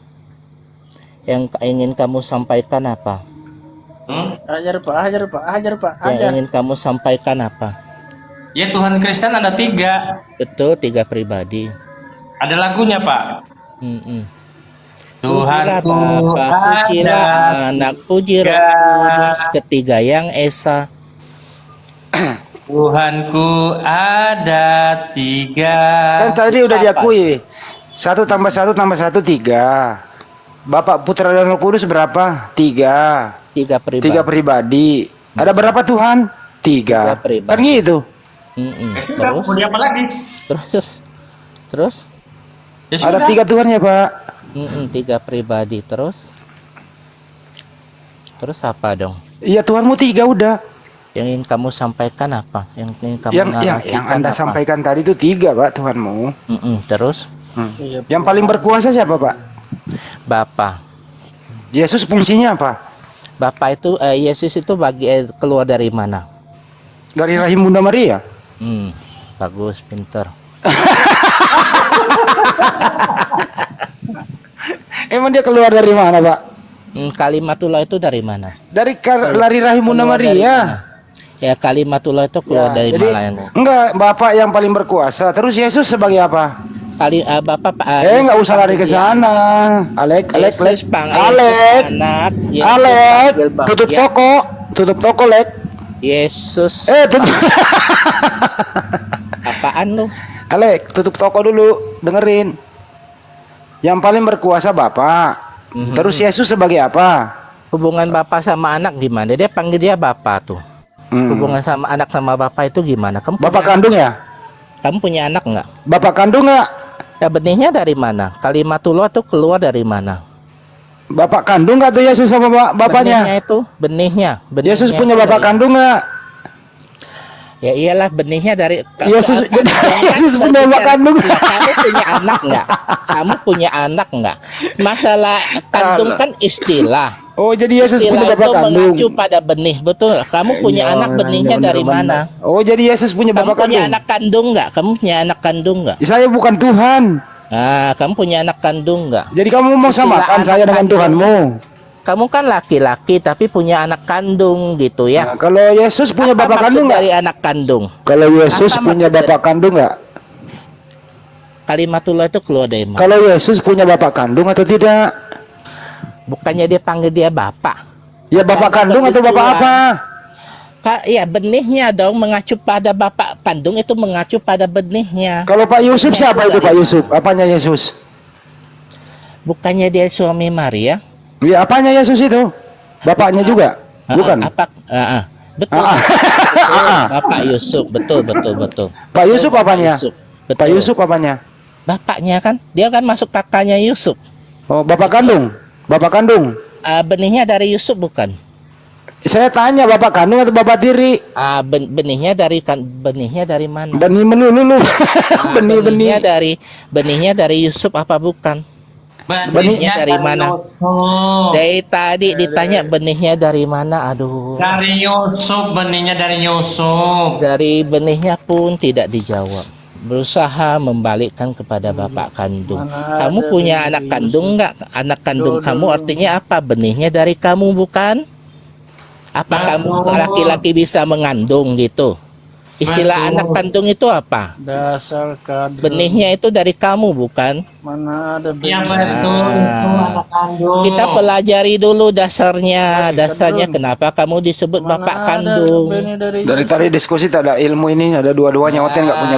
Yang ingin kamu sampaikan apa? Ajar Pak. Yang ingin kamu sampaikan apa? Ya Tuhan Kristen ada 3. Betul, tiga pribadi. Ada lagunya Pak. Pujilah Tuhanku Bapa, pujilah ada Anak, puji Roh 3. Kudus, ketiga yang esa. Tuhanku ada 3. Kan tadi udah diakui. 1 tambah 1 tambah 1 3. Bapak, Putra dan Roh Kudus berapa? 3. Tiga pribadi. Tiga pribadi. Ada berapa Tuhan? 3. Tiga pribadi. Kan gitu. Terus? Mau apa lagi? Terus? Ya Ada sudah. 3 Tuhan ya Pak. Tiga pribadi. Terus apa dong? Iya Tuhanmu 3 udah. Yang ingin kamu sampaikan apa? Yang ingin kamu Yang narasikan Anda apa? sampaikan tadi itu 3 Pak Tuhanmu. Terus Yang paling berkuasa siapa Pak? Bapa. Yesus fungsinya apa? Bapa itu Yesus itu keluar dari mana? Dari rahim Bunda Maria. Bagus, pinter. Emang dia keluar dari mana Pak? Kalimatullah itu dari mana? Dari rahim Bunda Keluar dari Maria. mana? Ya kalimatullah itu keluar dari Jadi mana? enggak, Bapak yang paling berkuasa. Terus Yesus sebagai apa? Bapak Enggak usah lari ke sana. Alek. Yesus panggil Alek. anak. Yesus Alek, panggil Bapa. tutup Ya, toko. Tutup toko, Lek. Yesus. Tutup. Apaan lu? Alek, tutup toko dulu. Dengerin. Yang paling berkuasa Bapak. Terus Yesus sebagai apa? Hubungan bapak sama anak gimana? Dia panggil dia bapak tuh. Hubungan sama anak sama bapak itu gimana? Kamu Bapak punya kandung ya? Kamu punya anak nggak? Bapak kandung nggak? Ya benihnya dari mana? Kalimatullah tuh keluar dari mana? Bapak kandung nggak tuh Yesus sama bapaknya? Benihnya itu benihnya. Yesus benihnya punya itu bapak dari- kandung nggak? Ya iyalah benihnya dari Yesus Yesus punya bapak kandung. Lah, kamu punya anak nggak? Kamu punya anak nggak? Masalah kandung kan istilah. Oh, jadi Yesus Istilah punya itu bapak kandung. mengacu pada benih, betul? Kamu punya Iya, anak benihnya bener, dari bener. mana? Oh, jadi Yesus punya Kamu bapak punya kandung. anak kandung nggak? Kamu punya anak kandung nggak? Saya bukan Tuhan. Nah, kamu punya anak kandung nggak? Jadi kamu mau Istilah samakan anak saya dengan kandung. Tuhanmu. Kamu kan laki-laki tapi punya anak kandung gitu ya. Nah, kalau Yesus punya Apa bapak maksud kandung nggak? dari anak kandung? Kalau Yesus Apa punya maksud bapak kandung nggak? Kalimatullah itu keluar dari mana? Kalau Yesus punya bapak kandung atau tidak? Bukannya dia panggil dia bapak. Ya bapak Karena kandung atau bapak kelucuan. apa? Ya benihnya dong mengacu pada bapak kandung itu mengacu pada benihnya. Kalau Pak Yusuf Benihnya siapa itu dari Pak mana? Yusuf? Apanya Yesus? Bukannya dia suami Maria? Ya apanya Yesus itu? Bapaknya juga? Bukan? Betul. Ah, Betul. Bapak Yusuf, betul. Pak Yusuf apanya? Yusuf, betul. Pak Yusuf apanya? Bapaknya kan, dia kan masuk kakaknya Yusuf. Oh, bapak kandung. Bapak kandung. Benihnya dari Yusuf bukan? Saya tanya bapak kandung atau bapak tiri? Benihnya dari mana? Benih melulu. Benihnya Benih. dari Yusuf apa bukan? Benihnya dari mana? Yusuf. Dari tadi ditanya benihnya dari mana? Aduh. Dari Yusuf, benihnya dari Yusuf. Dari benihnya pun tidak dijawab. berusaha membalikkan kepada bapak kandung. Mana Kamu ada punya benih anak dari kandung nggak? Anak kandung kamu artinya apa? Benihnya dari kamu bukan? Apa kamu laki-laki bisa mengandung gitu? Istilah anak kandung itu apa? dasar kader. Benihnya itu dari kamu bukan? Mana ada Ya benih? betul, itu anak kandung. Kita pelajari dulu dasarnya. Dasarnya kandung. kenapa kamu disebut Mana bapak ada kandung? benih dari Dari tadi diskusi tak ada ilmu ini, ada dua-duanya, Oten nggak punya